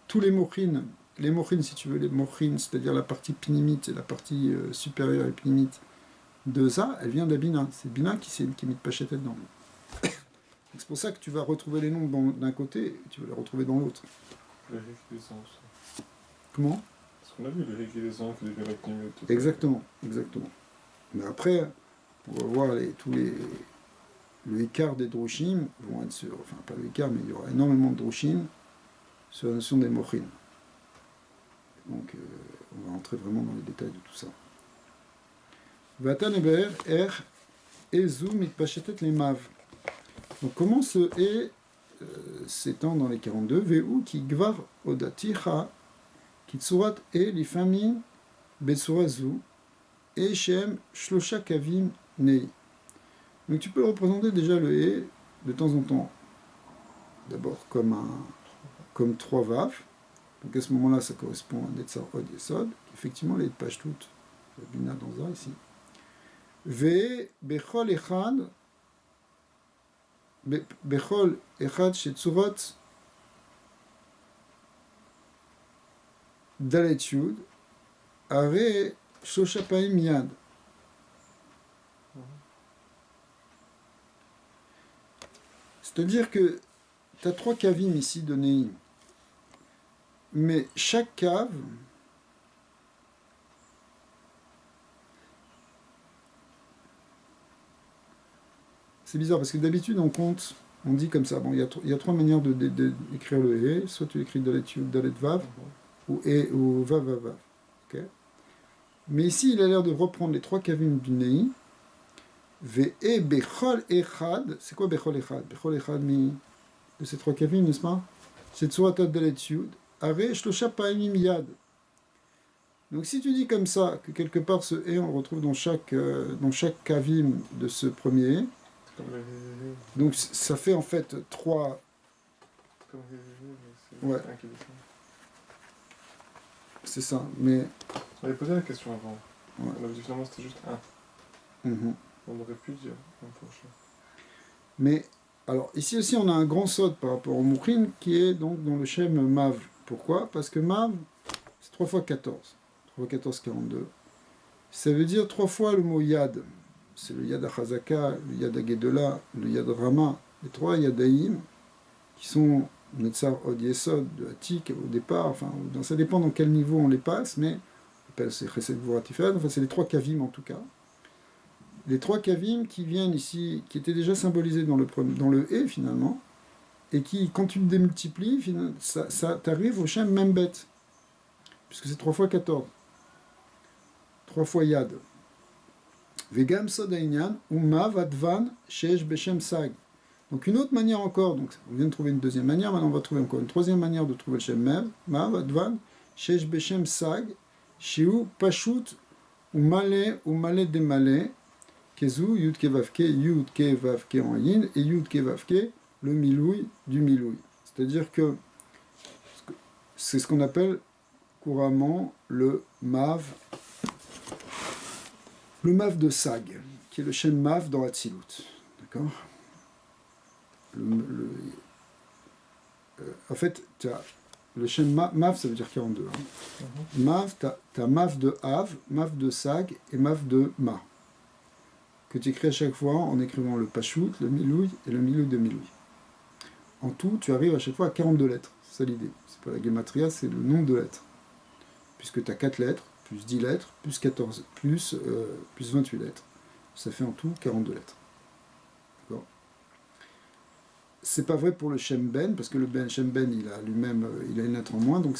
tous les mochines, si tu veux, les mochines, c'est-à-dire la partie pinimite et la partie supérieure et pinimite de Za, elle vient de la Bina. C'est Bina qui met de Pachet dedans. C'est pour ça que tu vas retrouver les nombres d'un côté et tu vas les retrouver dans l'autre. Les récréations aussi. Comment? Parce qu'on a vu les récréations que les Véraknim et tout. Exactement. Mais après, on va voir tous les le écart des droshim vont être sur, enfin pas le écart, mais il y aura énormément de droshim sur la notion des mochin. Donc on va entrer vraiment dans les détails de tout ça. Vatan eber er ezu mitpachetet les mav. Donc comment ce et s'étend dans les 42 Veu ki gvar odaticha kitsurat e lifamin betsurazu et shem shlosha kavim nei. Donc tu peux représenter déjà le et de temps en temps. D'abord comme 3 vav. Donc à ce moment-là, ça correspond à Netzar Od Yesod, qui effectivement les pages toutes, la Bina dans ça ici. Ve bechol echad shetzurot dalet yud are shosha paim yad. C'est-à-dire que tu as 3 kavim ici de Neim. Mais chaque cave c'est bizarre parce que d'habitude on compte, on dit comme ça. Bon, il y a 3 manières d'écrire le E. Soit tu l'écris dalet yud, dalet vav, ou e ou vav vav vav. Okay. Mais ici il a l'air de reprendre les 3 kavim du Nei. Ve e bechol echad. C'est quoi bechol echad? Bechol echad de ces 3 kavim, n'est-ce pas? C'est tsurat dalet yud. Are shlosha paimim yad. Donc si tu dis comme ça, que quelque part ce et on le retrouve dans chaque kavim de ce premier et, donc ça fait en fait 3. Ouais. C'est ça, mais. On avait posé la question avant. Ouais. On avait dit finalement c'était juste un. On aurait pu dire un prochain. Mais, alors ici aussi on a un grand saut par rapport au Moukhin qui est donc dans le Shem Mav. Pourquoi? Parce que Mav, c'est 3 fois 14. 3 fois 14, 42. Ça veut dire 3 fois le mot Yad. C'est le Yad HaChazaka, le Yad HaGedola, le Yad Rama, les 3 Yadaïm, qui sont Netzar Od Yesod, de Hatik au départ, enfin, ça dépend dans quel niveau on les passe, mais on appelle c'est Chesed Gvura Tiferet, enfin c'est les 3 Kavim en tout cas. Les 3 Kavim qui viennent ici, qui étaient déjà symbolisés dans le E finalement, et qui, quand tu le démultiplies, ça t'arrive au Shem Membet, puisque c'est 3 fois 14. 3 fois Yad. Vegam Sodainyan, Umav Advan, Shesh Beshem Sag. Donc une autre manière encore, donc on vient de trouver une deuxième manière, maintenant on va trouver encore une troisième manière de trouver le Shem Mev, Mav Advan, Shesh Beshem Sag, Shiu Pashut, Umale Demale, Kezu, Yud Ke Vavke en Yin, et Yud Ke Vavke, le milouï du milouï. C'est-à-dire que c'est ce qu'on appelle couramment le mav de Sag, qui est le Shem Mav dans Hatzilut. D'accord? En fait, tu as le Shem Mav, ça veut dire 42. Hein. Mav, tu as Mav de Av, Mav de Sag et Mav de Ma, que tu écris à chaque fois en écrivant le Pashut, le Milouï et le Milouï de Milouï. En tout, tu arrives à chaque fois à 42 lettres. C'est ça l'idée. C'est pas la gematria, c'est le nombre de lettres. Puisque tu as 4 lettres, plus 10 lettres, plus 14, plus 28 lettres. Ça fait en tout 42 lettres. D'accord? C'est pas vrai pour le Shem Ben, parce que le Shem Ben, il a lui-même il a une lettre en moins, donc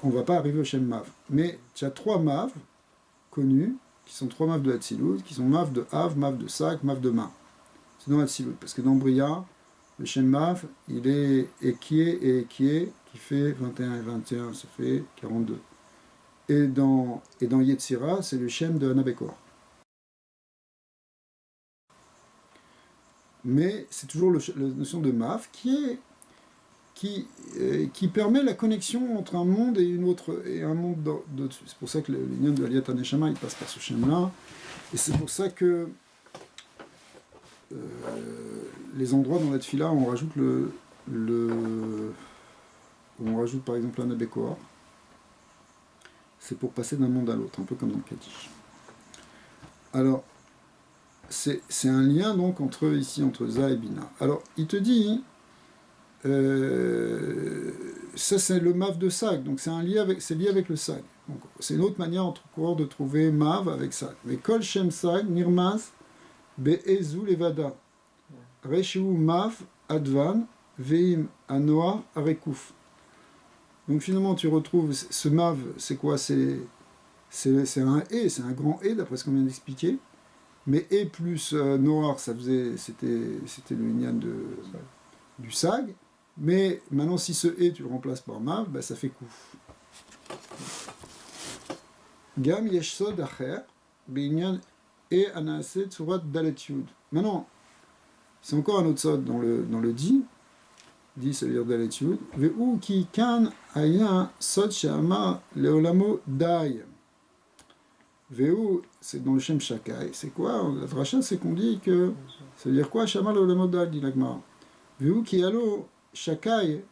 on va pas arriver au Shem Mav. Mais tu as 3 Mav connus, qui sont 3 Mav de Hatzilut, qui sont Mav de Av, Mav de Sak, Mav de Ma. C'est dans Hatzilut, parce que dans Bria, le Shem Mav, il est Ekie, qui fait 21 et 21, ça fait 42. Et dans Yetzira, c'est le Shem de Hanabekor. Mais c'est toujours la notion de Mav qui permet la connexion entre un monde et une autre, et un monde d'autre. C'est pour ça que l'union de Aliyat HaNeshama, il passe par ce Shem-là. Et c'est pour ça que les endroits dans la Tfila, on rajoute on rajoute par exemple un Abekor. C'est pour passer d'un monde à l'autre, un peu comme dans le Kaddish. Alors, c'est un lien donc entre Za et Bina. Alors, il te dit, ça c'est le Mav de Sag, donc c'est lié avec le Sag. Donc, c'est une autre manière encore de trouver Mav avec Sag. Mais Kol Shem Sag, Nirmaz, Be'ezu Levada. Reshu Mav Advan Veim Anoa Arekouf. Donc finalement, tu retrouves ce Mav, c'est quoi? C'est un E, c'est un grand E, d'après ce qu'on vient d'expliquer. Mais E plus Noir, c'était le Inyan du Sag. Mais maintenant, si ce E, tu le remplaces par Mav, bah, ça fait Kouf. Gam Yesh Sod Acher, Beinyan E Anase Tsurat Dalet Yud. Maintenant, c'est encore un autre Sod dans le Di. Di, ça veut dire Dalet Yud. Ve'u ki kan aya Sod She'ama Leolamo Dai. Ve'u, c'est dans le Shem Shakai. C'est quoi? La dracha, c'est qu'on dit que. Ça veut dire quoi? Shama Leolamo Dai, dit l'Agmara. Ve'u ki alo Shakai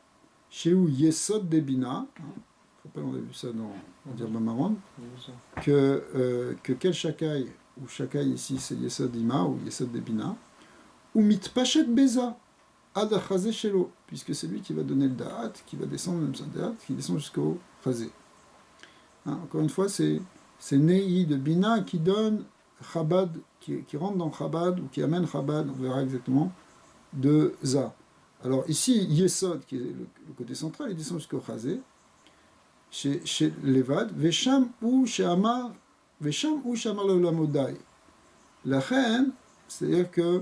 She'u Yesod Debina. Je rappelle, on a vu ça dans Dirba Maron. Que quel Shakai, ou Shakai ici, c'est Yesod Ima, ou Yesod Debina. Ou Mitpachet Beza. Ad Chazé Shelo, puisque c'est lui qui va donner le Da'at, qui va descendre, même sans Da'at, qui descend jusqu'au Chazé. Encore une fois, c'est Nei de Bina qui donne Chabad, qui rentre dans Chabad, ou qui amène Chabad, on verra exactement, de Za. Alors ici, Yesod, qui est le côté central, il descend jusqu'au Chazé, chez Levad, Vesham ou Shamar Leolamodai. La reine, c'est-à-dire que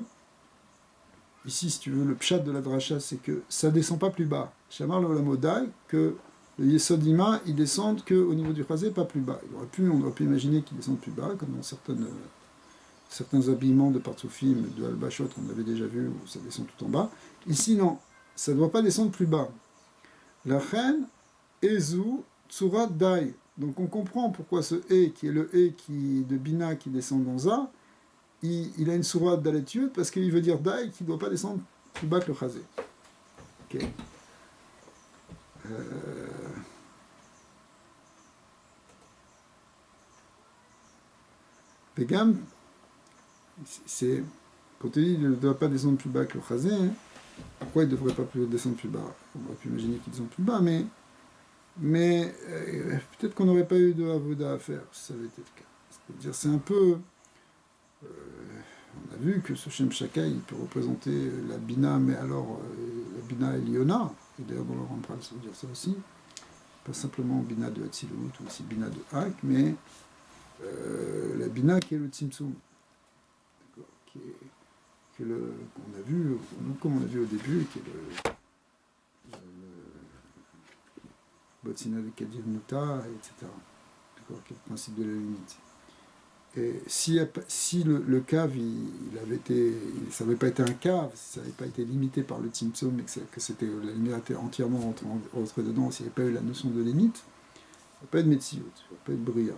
ici, si tu veux, le pshat de la dracha, c'est que ça ne descend pas plus bas. Shamar Leolamodai, que le Yesodima, ils descendent qu'au niveau du Chazé, pas plus bas. On aurait pu imaginer qu'ils descendent plus bas, comme dans certains habillements de Partsofim, de Al-Bashot, qu'on avait déjà vu, où ça descend tout en bas. Ici, non, ça ne doit pas descendre plus bas. La reine, Ezu, Tsurat Dai. Donc on comprend pourquoi ce E, qui est le E de Bina qui descend dans Za, il a une sourate d'Aletiyut parce qu'il veut dire Dai qui ne doit pas descendre plus bas que le Chazé. Ok. Pegam, c'est quand tu dis qu'il ne doit pas descendre plus bas que le Chazé, hein, pourquoi il ne devrait pas descendre plus bas? On aurait pu imaginer qu'il descend plus bas, mais peut-être qu'on n'aurait pas eu de Avoda à faire si ça avait été le cas. C'est-à-dire, c'est un peu. On a vu que ce Shem Shakai, il peut représenter la Bina, mais alors la Bina Eliona, et d'ailleurs dans le Rampral, ça veut dire ça aussi, pas simplement Bina de Hatzilut ou aussi Bina de Hak, mais la Bina qui est le Tzimtzum, qu'on a vu, comme on a vu au début, qui est le Botsina de Kadir Muta, etc. D'accord, qui est le principe de la limite. Et si le cave, ça n'avait pas été un cave, si ça n'avait pas été limité par le Tzimtzum, mais que la lumière était entièrement rentrée dedans, s'il n'y avait pas eu la notion de limite, il n'y a pas eu de Metziot, il n'y a pas eu de Bria.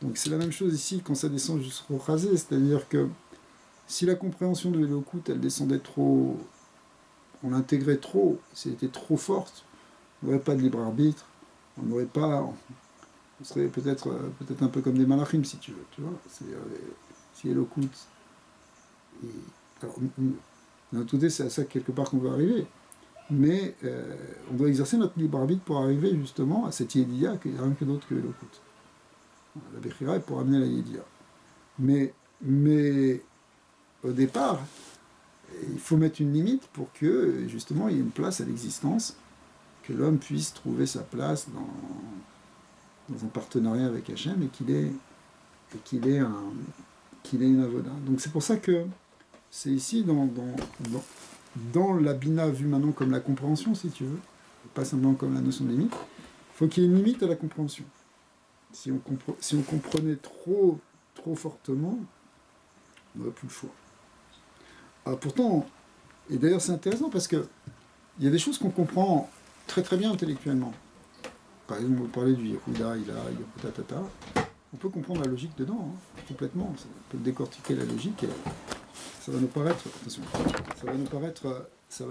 Donc c'est la même chose ici quand ça descend jusqu'au Chazé, c'est-à-dire que si la compréhension de l'Elokut, elle descendait trop, on l'intégrait trop, si elle était trop forte, on n'aurait pas de libre arbitre, on n'aurait pas. On serait peut-être un peu comme des malachim, si tu veux, tu vois. Si Elokut. Alors, d'un autre côté, c'est à ça quelque part qu'on veut arriver. Mais on doit exercer notre libre arbitre pour arriver justement à cette Yédia qu'il n'y a rien que d'autre que Elokut. La Bechira est pour amener la Yédia. Mais au départ, il faut mettre une limite pour que justement il y ait une place à l'existence, que l'homme puisse trouver sa place dans un partenariat avec Hachem et qu'il ait une avoda. Donc c'est pour ça que c'est ici dans la bina vue maintenant comme la compréhension, si tu veux, pas simplement comme la notion de limite, il faut qu'il y ait une limite à la compréhension. Si on comprenait trop fortement, on n'aurait plus le choix. Alors pourtant, et d'ailleurs c'est intéressant parce que il y a des choses qu'on comprend très très bien intellectuellement. Par exemple, vous parlez du Yehuda, il a tatata. On peut comprendre la logique dedans, complètement. On peut décortiquer la logique et ça va nous paraître, attention, ça va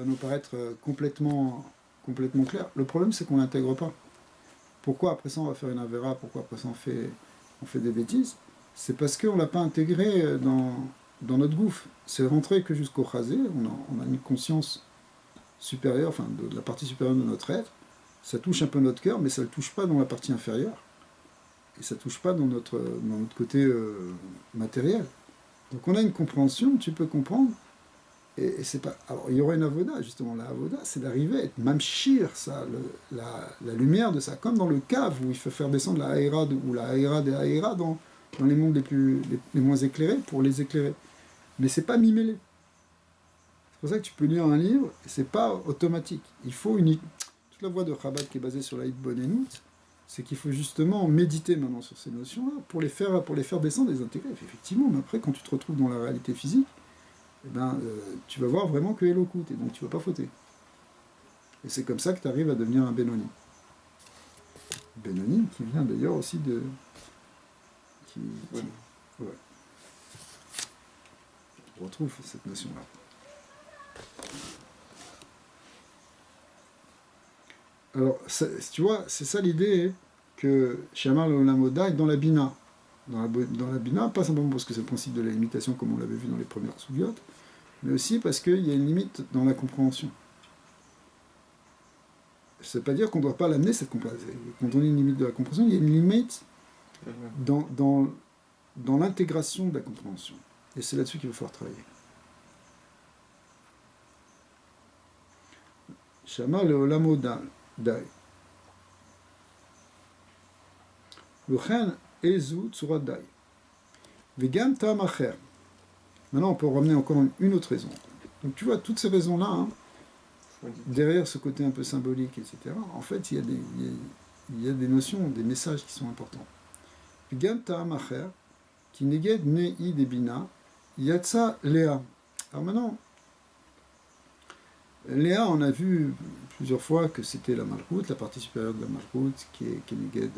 nous paraître complètement clair. Le problème, c'est qu'on l'intègre pas. Pourquoi après ça on va faire une avéra? Pourquoi après ça on fait des bêtises? C'est parce qu'on l'a pas intégré dans notre gouffre. C'est rentré que jusqu'au chazé. On a une conscience supérieure, enfin de la partie supérieure de notre être. Ça touche un peu notre cœur, mais ça ne le touche pas dans la partie inférieure. Et ça ne touche pas dans notre côté matériel. Donc on a une compréhension, tu peux comprendre, Et c'est pas. Alors, il y aurait une avoda, justement. La avoda, c'est d'arriver à être mamshir, ça, la lumière de ça. Comme dans le cave où il faut faire descendre la haïra ou la haïra des haïra dans les mondes les moins éclairés pour les éclairer. Mais c'est pas mimélé. C'est pour ça que tu peux lire un livre et c'est pas automatique. Il faut toute la voie de Chabad qui est basée sur la Hitbonenut, c'est qu'il faut justement méditer maintenant sur ces notions-là pour les faire descendre et les intégrer. Effectivement, mais après, quand tu te retrouves dans la réalité physique, eh ben, tu vas voir vraiment que Elokut, et donc tu ne vas pas fauter. Et c'est comme ça que tu arrives à devenir un Benoni. Benoni qui vient d'ailleurs aussi de... Ouais. On retrouve cette notion-là. Alors, tu vois, c'est ça l'idée que Shamar l'Olamoda est dans la Bina. Dans la Bina, pas simplement parce que c'est le principe de la limitation comme on l'avait vu dans les premières sougiotes, mais aussi parce qu'il y a une limite dans la compréhension. Ça ne veut pas dire qu'on ne doit pas l'amener, cette compréhension. Quand on dit une limite de la compréhension, il y a une limite dans l'intégration de la compréhension. Et c'est là-dessus qu'il va falloir travailler. Shamar le'olamo dai. L'uchen ezu tsurat dai. Vegam tam acher. Maintenant, on peut ramener encore une autre raison. Donc, tu vois, toutes ces raisons-là, hein, derrière ce côté un peu symbolique, etc., en fait, il y a des notions, des messages qui sont importants. Vegam tam acher, qui neged nei debina, yatsa lea. Alors maintenant, Léa, on a vu plusieurs fois que c'était la Malchut, la partie supérieure de la Malchut, qui est neged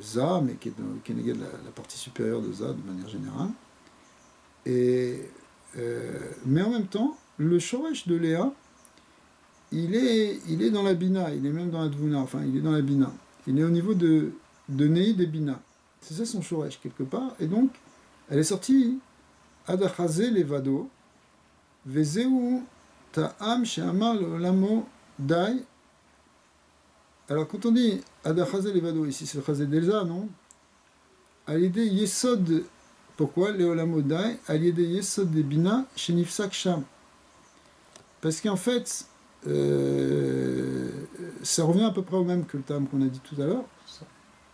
Za, mais qui est neged la partie supérieure de Za de manière générale. Mais en même temps, le Shoresh de Léa, il est dans la Bina, il est même dans la Dvuna, enfin il est dans la Bina. Il est au niveau de Nei des Bina. C'est ça son Shoresh quelque part. Et donc, elle est sortie Adachazé Levado, Vezeu Ta'am She'amar Lamo Dai. Alors quand on dit Adachazé Levado, ici c'est le Chazé d'Elza, non? À l'idée Yesod. Pourquoi Leolamodai à l'idée Yesod des Bina chez Nifsak Sham? Parce qu'en fait, ça revient à peu près au même que le terme qu'on a dit tout à l'heure.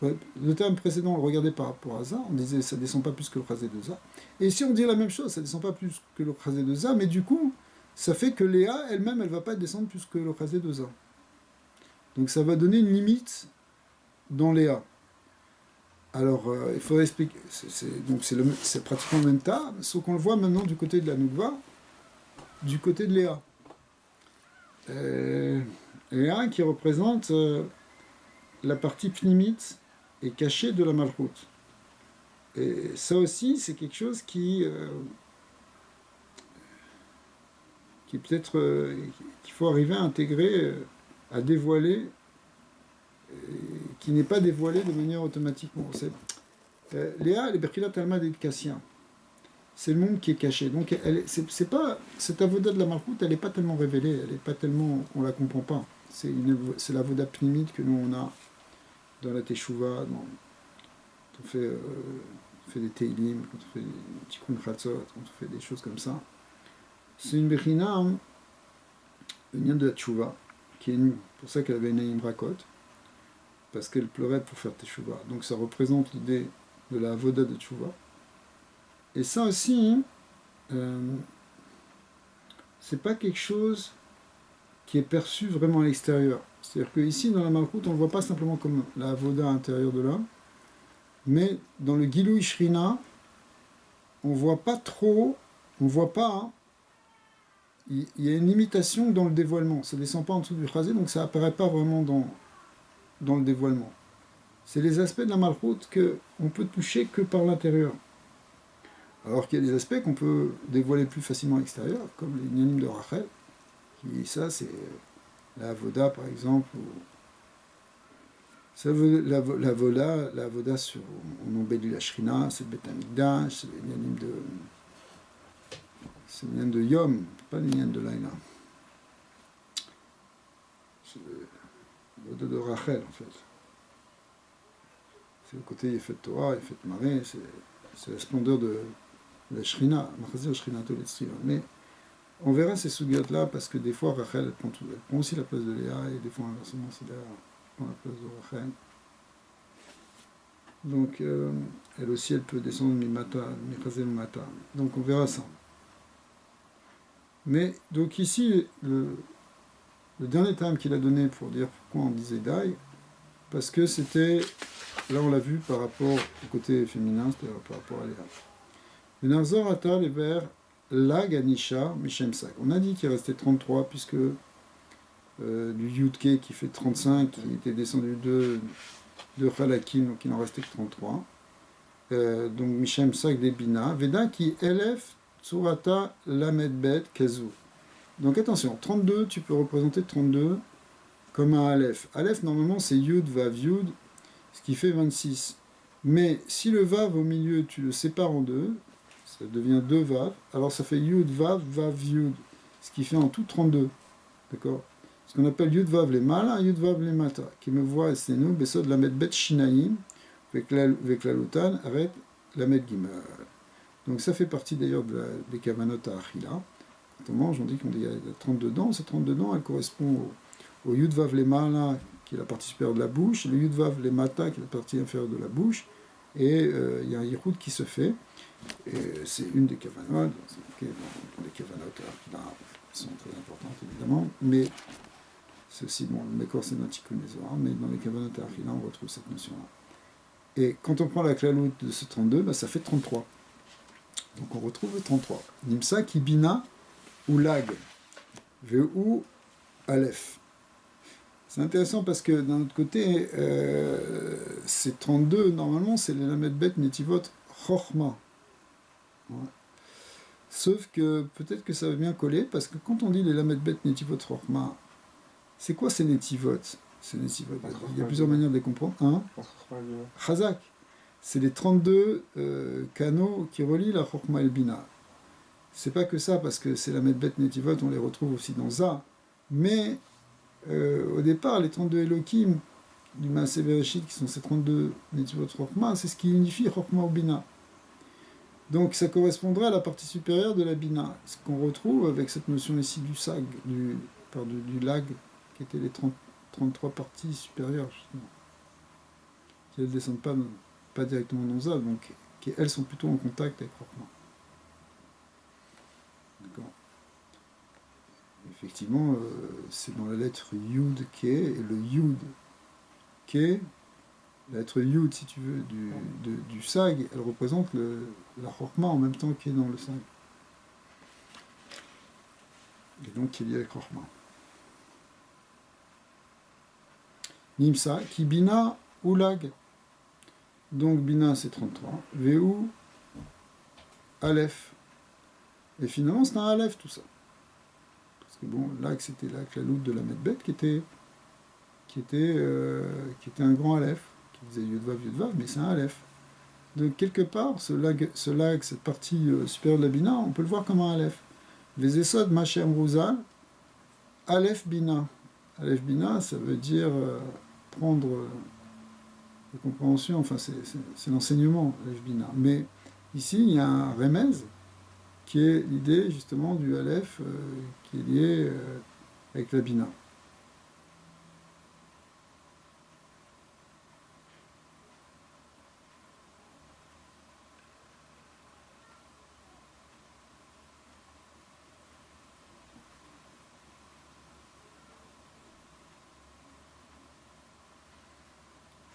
Ouais, le terme précédent, on le regardait par rapport à Za, on disait ça descend pas plus que le Chazé de Za. Et ici on dit la même chose, ça descend pas plus que le Chazé de Za, mais du coup, ça fait que Léa elle-même, elle va pas descendre plus que le Chazé de Za. Donc ça va donner une limite dans Léa. Alors, il faudrait expliquer. C'est pratiquement le même tas, sauf qu'on le voit maintenant du côté de la Nukva, du côté de Léa. Léa qui représente la partie pnimite et cachée de la Malchut. Et ça aussi, c'est quelque chose qui peut-être qu'il faut arriver à intégrer, à dévoiler, qui n'est pas dévoilé de manière automatique. Léa, elle est Berkilat Alma d'Edkassia. C'est le monde qui est caché. Donc, c'est pas cette avoda de la Malchut, elle n'est pas tellement révélée, elle est pas tellement, on la comprend pas. C'est l'avoda pnimite que nous on a dans la Teshuvah, quand on fait des Teilim, quand on fait des Tikkun Chatzot, quand on fait des choses comme ça. C'est une Bechina, le lien de la Teshuvah, qui est pour ça qu'elle avait une Naïm Rakot, parce qu'elle pleurait pour faire Teshuvah. Donc ça représente l'idée de la Avoda de Teshuvah. Et ça aussi, c'est pas quelque chose qui est perçu vraiment à l'extérieur. C'est-à-dire qu'ici, dans la Malchut, on ne le voit pas simplement comme la Avoda intérieure de l'homme, mais dans le Gilou Ishrina, on voit pas, hein, il y a une limitation dans le dévoilement. Ça ne descend pas en dessous du Chazé, donc ça apparaît pas vraiment dans le dévoilement. C'est les aspects de la Malchut qu'on peut toucher que par l'intérieur. Alors qu'il y a des aspects qu'on peut dévoiler plus facilement à l'extérieur, comme les Nyanim de Rachel, ça c'est la Avoda par exemple, ça la Avoda sur on embellit la Shrina, c'est le Beth Amikdash, c'est les Nyanim de Yom, pas les Nyanim de Laïla. C'est l'Avoda de Rachel en fait. C'est le côté Yefet Torah, Yefet Maré, c'est la splendeur de la Shrina, Machazir Shrina Toletzriva. Mais on verra ces sougiotes-là parce que des fois Rachel elle prend aussi la place de Léa et des fois inversement c'est Léa qui prend la place de Rachel. Donc elle aussi elle peut descendre Mimata, Machazir Mata. Donc on verra ça. Mais donc ici le dernier terme qu'il a donné pour dire pourquoi on disait Dai, parce que c'était, là on l'a vu par rapport au côté féminin, c'est-à-dire par rapport à Léa. Le Narzor Atal est vers Lag Anisha Mishem Sak. On a dit qu'il restait 33 puisque du Yudke qui fait 35, qui était descendu de Khalakim, donc il n'en restait que 33. Donc Mishem Sak des Bina. Veda qui Elef Tsurata Lamed Bet Kazu. Donc attention, 32, tu peux représenter 32 comme un Aleph. Aleph, normalement, c'est Yud, Vav, Yud, ce qui fait 26. Mais si le Vav au milieu, tu le sépares en deux, ça devient 2 Vav, alors ça fait Yud, Vav, Vav, Yud, ce qui fait en tout 32. D'accord? Ce qu'on appelle Yud, Vav, les Mala, Yud, Vav, les Mata, qui me voit, c'est nous, Besod, Lamed, Bet, Shinaïm, avec la Loutan, arrête, Lamed, Gimal. Donc ça fait partie d'ailleurs des Kavanot à Achila. Quand on mange, on dit qu'il y a 32 dents. Ces 32 dents, elles correspondent au Yud Vav le Mala, qui est la partie supérieure de la bouche, et le Yud Vav le Mata, qui est la partie inférieure de la bouche. Et il y a un Yichud qui se fait. Et c'est une des Kavanot. Les Kavanot qui sont très importantes, évidemment. Mais c'est aussi, bon, le Mekor, c'est dans Tikkun Zohar, mais dans les Kavanot à Achila, on retrouve cette notion-là. Et quand on prend la claloute de ce 32, bah, ça fait 33. Donc on retrouve le 33. Nimsa qui bina ou lag, ou aleph. C'est intéressant parce que d'un autre côté, c'est 32, normalement, c'est les lamed bet netivot chorma. Ouais. Sauf que peut-être que ça va bien coller, parce que quand on dit les lamed bet netivot chorma, c'est quoi ces netivot? Il y a plusieurs manières de les comprendre. Un, chazak. C'est les 32 canaux qui relient la chorma et le bina. C'est pas que ça, parce que c'est la Medbet Netivot, on les retrouve aussi dans Za. Mais au départ, les 32 Elohim du Maaseh Bereshit, qui sont ces 32 Netivot Chokma, c'est ce qui unifie Chokma au Bina. Donc ça correspondrait à la partie supérieure de la Bina. Ce qu'on retrouve avec cette notion ici du Sag, du Lag, qui étaient les 33 parties supérieures, justement. Qui ne descendent pas directement dans Za, donc qui elles sont plutôt en contact avec Chokma. D'accord. Effectivement, c'est dans la lettre Yud Ke, et le Yud Ke, la lettre Yud, si tu veux, du Sag, elle représente la Chorma en même temps qui est dans le Sag. Et donc qui est lié avec Chorma. Nimsa, qui Bina ou Lag. Donc Bina c'est 33. Veu, Aleph. Et finalement, c'est un Aleph, tout ça. Parce que bon, là, c'était la claloute de la Medbet qui était un grand Aleph, qui disait Yudvav, mais c'est un Aleph. Donc, quelque part, ce lag, cette partie supérieure de la Bina, on peut le voir comme un Aleph. Les Esod, Machem Rouzal, Aleph Bina. Aleph Bina, ça veut dire prendre la compréhension, enfin, c'est l'enseignement, Aleph Bina. Mais ici, il y a un remez, qui est l'idée justement du Aleph qui est lié avec la Bina.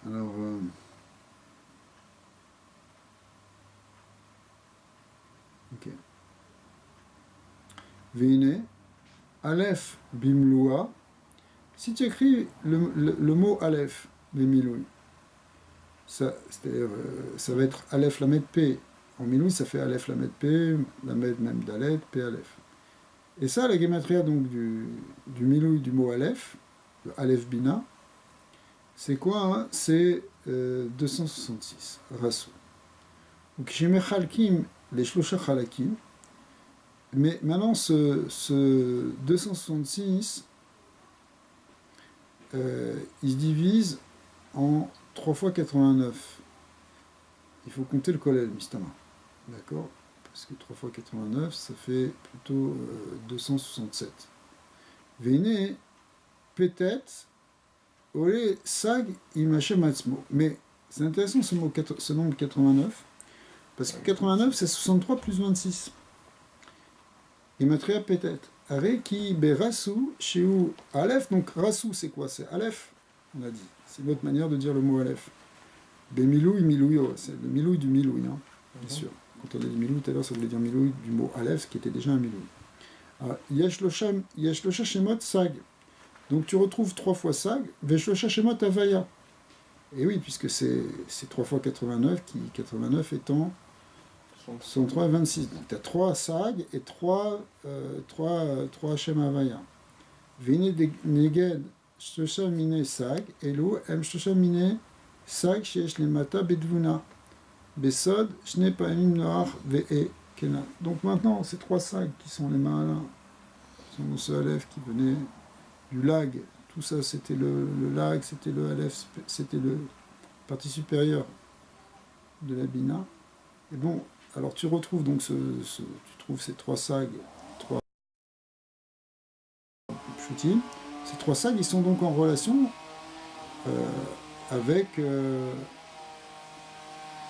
Alors, ok. Veine, Aleph Bimloua. Si tu écris le mot Aleph Bimiloui, ça va être Aleph Lamed P. En Miloui, ça fait Aleph Lamed P, Lamed même Dalet, P Aleph. Et ça, la gématria donc du Miloui du mot Aleph, le Aleph Bina, c'est quoi hein? C'est 266, Rassou. Donc, Shemé Chalkim, les Shlosha Chalakim. Mais maintenant, ce 266, il se divise en 3 fois 89. Il faut compter le kollel, mistama. D'accord? parce que 3 fois 89, ça fait plutôt 267. Véné, peut-être, Olé, Sag, Imachem Atzmo. Mais c'est intéressant ce nombre 89, parce que 89, c'est 63 plus 26. Imatria peut-être. Are qui be Rassou, chez où Aleph, donc Rassou, c'est quoi? C'est Aleph, on a dit. C'est une autre manière de dire le mot Aleph. Be Milouï, Milouïo, c'est le Milouï du Milouï, hein, bien sûr. Quand on a dit Milouï tout à l'heure, ça voulait dire Milouï du mot Aleph, qui était déjà un Milouï. Yesh Losha Shemot Sag. Donc tu retrouves 3 fois Sag, Vesh Losha Shemot Avaya. Et oui, puisque c'est 3 fois 89, 89 étant 103 et 26. Donc tu as 3 Sag et 3 Hashem Havaya. Vene Neged Shtosha Mine Sag, Elo Em Shtosha Mine Sag Shesh Lemata Bedvuna. Besod Shne Panim Noach Ve Kena. Donc maintenant, ces 3 Sag qui sont les malins, qui sont ce Aleph qui venait du lag, tout ça c'était le lag, c'était le Aleph, c'était le partie supérieure de la Bina. Et bon, alors tu retrouves donc tu trouves ces 3 sags, 3 pshutim. Ces 3 sags, ils sont donc en relation avec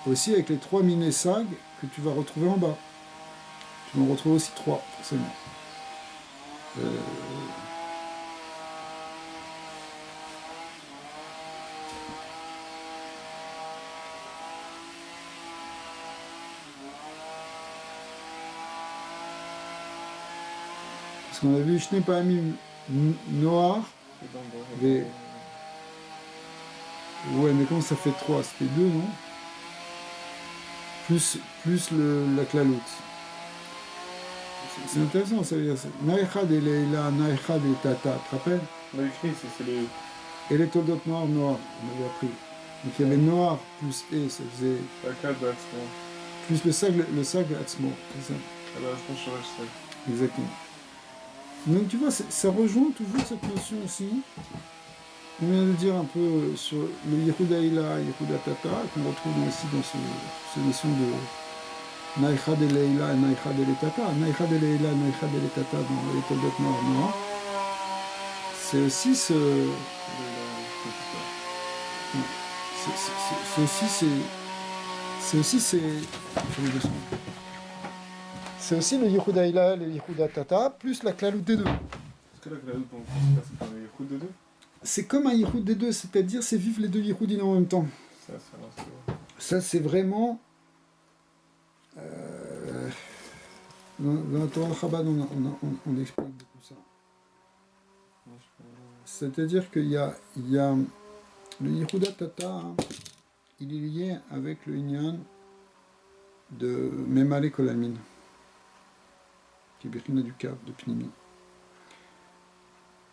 aussi avec les 3 miné sags que tu vas retrouver en bas. Tu vas en retrouver aussi 3, forcément. Parce qu'on a vu Shne Pahamim Noir. Ouais, mais comment ça fait 3? C'était 2, non? Plus la claloute. C'est intéressant, ça veut dire. Naïchad et Leila, Naïchad et Tata, tu te rappelles? On a écrit, c'est les... Et les Toldot noirs, on avait appris. Donc il y avait noir plus et, ça faisait. Plus le sag Atzmo, c'est ça? Alors, je pense que je sais. Exactement. Donc tu vois, ça rejoint toujours cette notion aussi. On vient de dire un peu sur le Yehuda Ila, Yehuda Tata, qu'on retrouve aussi dans cette notion de Naïchad et Leila et Naïchad et Tata. Naïchad et Leila, Naïchad et Tata dans les Toldot noirs. C'est aussi ce. C'est aussi le Yehuda Ila, le Yehuda Tata, plus la claloute des deux. Est-ce que la claloute, c'est comme un Yehoud de deux? C'est comme un Yehoud des deux, c'est-à-dire c'est vivre les deux Yehoudim en même temps. Ça c'est vraiment... Dans la Torah Chabad, on explique beaucoup ça. C'est-à-dire qu'il y a le Yehuda Tata, hein, il est lié avec le Inyan de Memale Kolalmin, qui est Birkina du Kav, de Pnimi.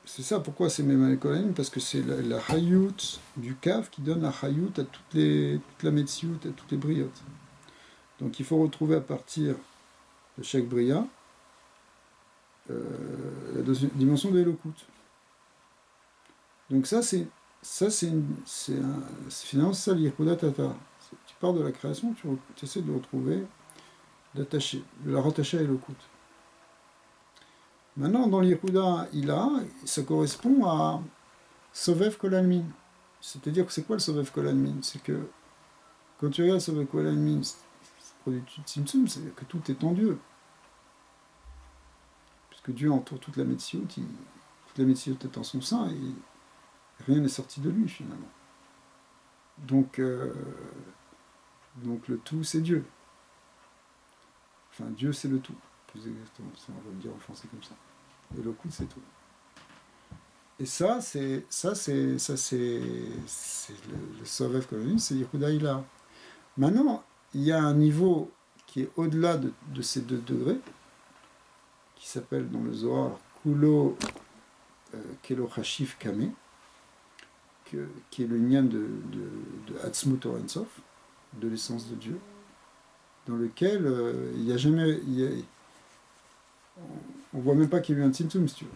C'est ça, pourquoi c'est Memale Kolalmin? Parce que c'est la Hayut du Kav qui donne la Hayut à toute la Metsiout, à toutes les briottes. Donc il faut retrouver à partir de chaque bria la dimension de Elokut. Donc finalement c'est ça l'Yehuda Tata. Tu pars de la création, tu essaies de le retrouver, de la rattacher à Elokut. Maintenant, dans l'Yehuda Ila, ça correspond à Sovev Kolalmin. C'est-à-dire que c'est quoi le Sovev Kolalmin? C'est que quand tu regardes Sovev Kolalmin, produit de Tzimtzum, c'est que tout est en Dieu. Puisque Dieu entoure toute la Metsiout, toute la Metsiout est en son sein, et rien n'est sorti de lui, finalement. Donc le tout, c'est Dieu. Enfin, Dieu, c'est le tout. Plus exactement, on va le dire en français comme ça. Et le coup, c'est tout. Et ça, c'est le Sovev Kolalmin, c'est Yehuda Ila. Maintenant, il y a un niveau qui est au-delà de ces 2 degrés, qui s'appelle dans le Zohar Kulo Kelo Chashiv Kame, qui est le lien de Atzmut Or Ein Sof, de l'essence de Dieu, dans lequel il n'y a jamais... on ne voit même pas qu'il y a eu un Tzimtzum, si tu veux.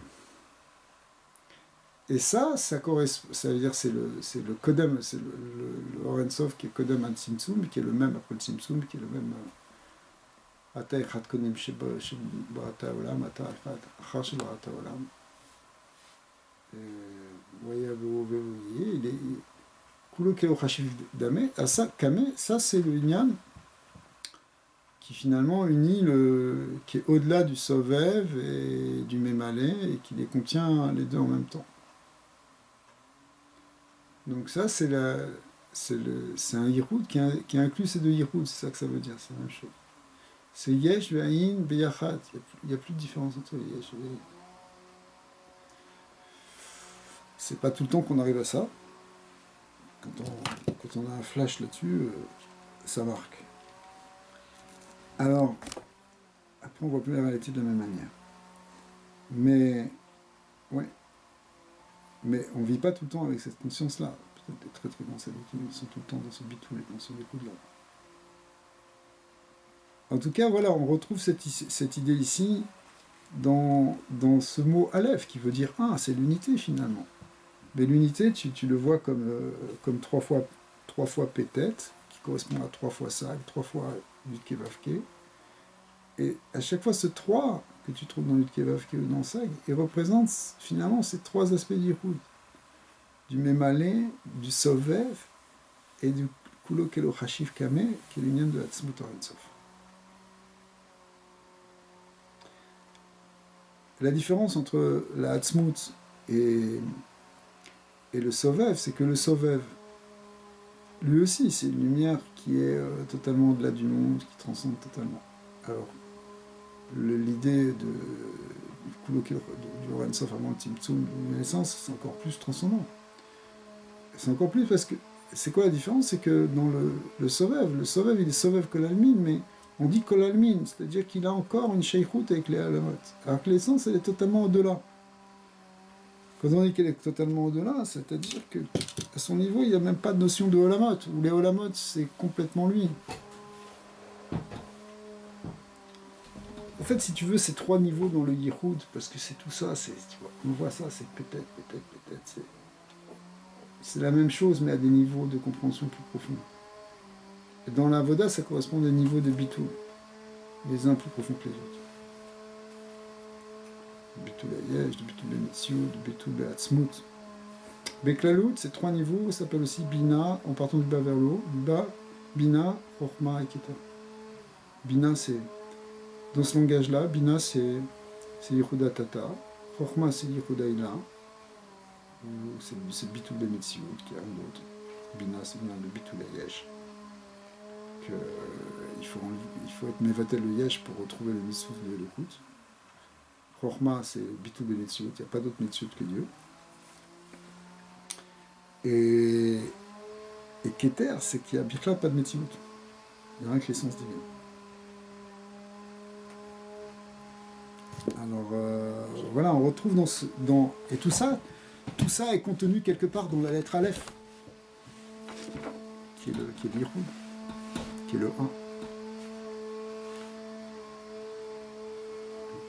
Et ça correspond, ça veut dire c'est le Kodem, c'est le Or Ein Sof qui est Kodem à Tzimtzum, qui est le même après le Tzimtzum, qui est le même Ata echad konim shebarata olam, ata echad achar shebarata olam. Voya vevoye, il est kulo kelo chashiv dame. Ça, kame, ça c'est le inyan qui finalement unit qui est au-delà du sovev et du mémalé et qui les contient les deux en même temps. Donc ça c'est un yiroud qui inclut ces deux yirouds, c'est ça que ça veut dire, c'est la même chose. C'est yesh ve'ayin beyachat, il n'y a plus de différence entre les yesh et ve'ayin. C'est pas tout le temps qu'on arrive à ça. Quand on a un flash là-dessus, ça marque. Alors, après on voit plus la réalité de la même manière. Mais, ouais. Mais on ne vit pas tout le temps avec cette conscience-là. Peut-être des très très grands saluts qui sont tout le temps dans ce bitou et dans ce découp-là. En tout cas, voilà, on retrouve cette idée ici dans ce mot Aleph, qui veut dire un, c'est l'unité finalement. Mais l'unité, tu le vois comme trois fois Pétet, qui correspond à 3 fois Sag, 3 fois Yudke Vavke. Et à chaque fois, ce 3 que tu trouves dans Yudke Vavke ou dans Sag, il représente finalement ces 3 aspects d'Yiroud. Du Mémalé, du Sovev et du Kulo Kelo Chashiv Kame, qui est l'union de Hatzmut Orensof. La différence entre la Hatzmut et le Sovev, c'est que le Sovev, lui aussi, c'est une lumière qui est totalement au-delà du monde, qui transcende totalement. Alors, l'idée du Orensof avant le Tzimtzum, de naissance, c'est encore plus transcendant. C'est encore plus parce que, c'est quoi la différence? C'est que dans le Sovev, il est Sovev Kolalmin, mais on dit Kolalmin, c'est-à-dire qu'il a encore une Sheikhut avec les Alamot. Alors que l'essence, elle est totalement au-delà. Quand on dit qu'elle est totalement au-delà, c'est-à-dire qu'à son niveau, il n'y a même pas de notion de Olamot, où les Olamot, c'est complètement lui. En fait, si tu veux, c'est 3 niveaux dans le Yiroud, parce que c'est tout ça, on voit ça, c'est peut-être, c'est la même chose, mais à des niveaux de compréhension plus profonds. Et dans la Voda, ça correspond à des niveaux de Bitul, les uns plus profonds que les autres. Bitul Ayesh, Bitul Bemitziut, Bitul Beatzmut. Beklalut, c'est 3 niveaux, ça s'appelle aussi Bina, en partant du bas vers le haut. Bas, Bina, Chochma et Keter. Bina, c'est, dans ce langage-là, Bina, c'est Yehuda Tata. Chochma, c'est Yehuda Ila. C'est Bitul Bemitziut, qui est un autre. Bina, c'est bien le Bitul Ayesh. Il faut être Mevatel le Yesh pour retrouver le Missouf de Elokut. Chochma, c'est Bitul Bemitziut, il n'y a pas d'autre Mitziut que Dieu. Et Keter, c'est qu'il y a Birkla, pas de Mitziut. Il n'y a rien que l'essence divine. Alors, voilà, on retrouve et tout ça est contenu quelque part dans la lettre Aleph, qui est l'Yiroud, qui est le 1.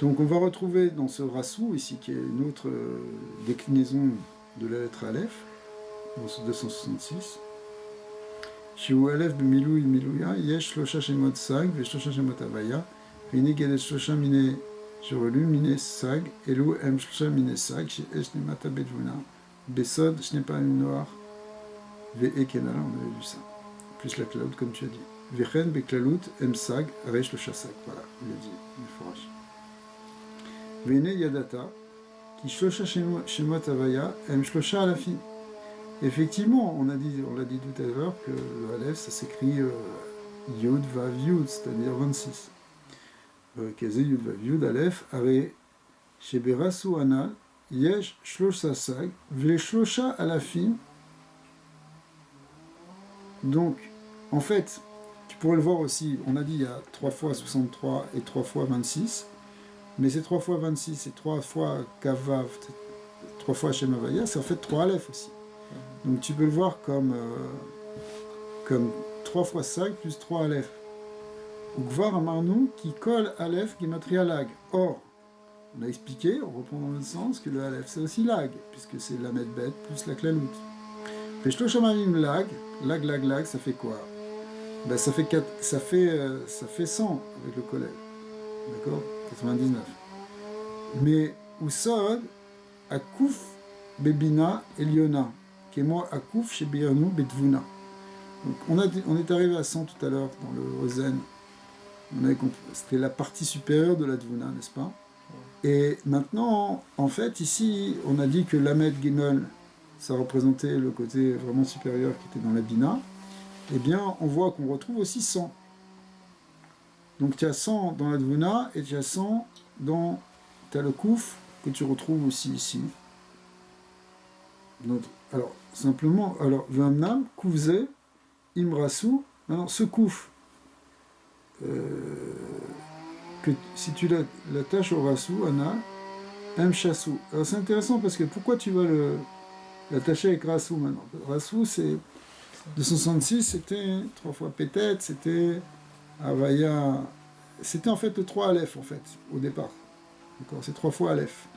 Donc on va retrouver dans ce Rassou, ici, qui est une autre déclinaison de la lettre Aleph, dans ce 266. Shiu Aleph b'milouy milouya, yesh shlosha shemot sag, v'shlosha shemot avaya, v'ine gelet shlosha mine shorelu, mine sag, elu em shlosha mine sag, she'esh nemata bedvuna, besod shnepa noir, ve'ekenala, on avait vu ça. Plus la cloud, comme tu as dit. Vechen beklalut em sag, resh shlosha sag. Voilà, il a dit, il faut racheter. Vene Yadata, qui shlosha shemot avaya, em shlosha alafim. Effectivement, on l'a dit tout à l'heure que le Aleph, ça s'écrit Yud Vav Yud, c'est-à-dire 26. Kazé Yud Vav Yud Aleph, Are Sheberasu Anal, Yesh Shlosha Sag, Vle Shlosha Alafim. Donc, en fait, tu pourrais le voir aussi, on a dit il y a 3 fois 63 et 3 fois 26. Mais ces 3 fois 26 et 3 fois Kavav, 3 fois Hashem Havaya, c'est en fait 3 Aleph aussi. Donc tu peux le voir comme 3 fois Sag plus 3 Aleph. Ou Gvar Amarnou qui colle Aleph Gematria Lag. Or, on a expliqué, on reprend dans le sens, que le Aleph c'est aussi Lag, puisque c'est la Medbet plus la Klalout. Peshlo Shamamim Lag, Lag, ça fait quoi? Ben, ça fait 100 avec le Kollel. D'accord? 99. Mais Usod, Akouf, Bebina, Eliona, qui est moi Akouf chez Beirnu, Betvuna. Donc on est arrivé à 100 tout à l'heure dans le Ozen. C'était la partie supérieure de la Dvuna, n'est-ce pas? Et maintenant, en fait, ici, on a dit que l'Amed Gimel, ça représentait le côté vraiment supérieur qui était dans la Bina. Eh bien, on voit qu'on retrouve aussi 100. Donc tu as 100 dans la Dvuna et tu as 100 dans le Kouf que tu retrouves aussi ici. Donc, alors, simplement, Vamnam, Koufze, Imrasu, maintenant ce Kouf, que si tu l'attaches au Rasu, Ana, Mchasu. Alors c'est intéressant parce que pourquoi tu vas l'attacher avec Rasu maintenant? Rasu, c'est 266, c'était 3 fois Pétet, c'était Avaya. C'était en fait le 3 Aleph en fait, au départ. D'accord, c'est 3 fois Aleph.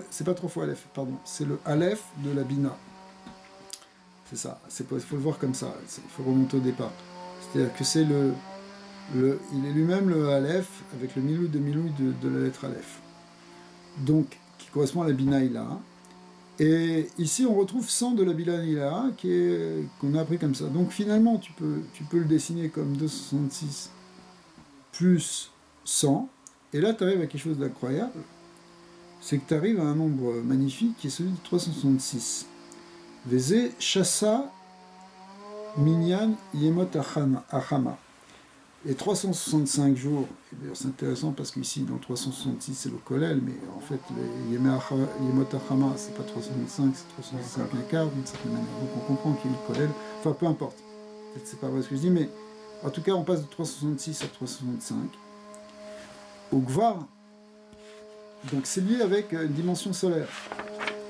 C'est pas 3 fois Aleph, pardon. C'est le Aleph de la Bina. C'est ça. Il faut le voir comme ça. Il faut remonter au départ. C'est-à-dire que c'est il est lui-même le Aleph avec le Milou de la lettre Aleph. Donc, qui correspond à la Bina Ilaha. Et ici, on retrouve 100 de la Bina Ilaha qu'on a appris comme ça. Donc, finalement, tu peux le dessiner comme 266 plus 100. Et là, tu arrives à quelque chose d'incroyable. C'est que tu arrives à un nombre magnifique qui est celui de 366. Vézé, Chassa, Minyan, Yemot Achama. Et 365 jours, et d'ailleurs c'est intéressant parce qu'ici dans 366 c'est le Kollel, mais en fait Yemot Achama c'est pas 365, c'est 365 et un quart d'une certaine manière. Donc on comprend qu'il y a le Kollel, enfin peu importe, peut-être c'est pas vrai ce que je dis, mais en tout cas on passe de 366 à 365. Au Gvar, donc c'est lié avec une dimension solaire.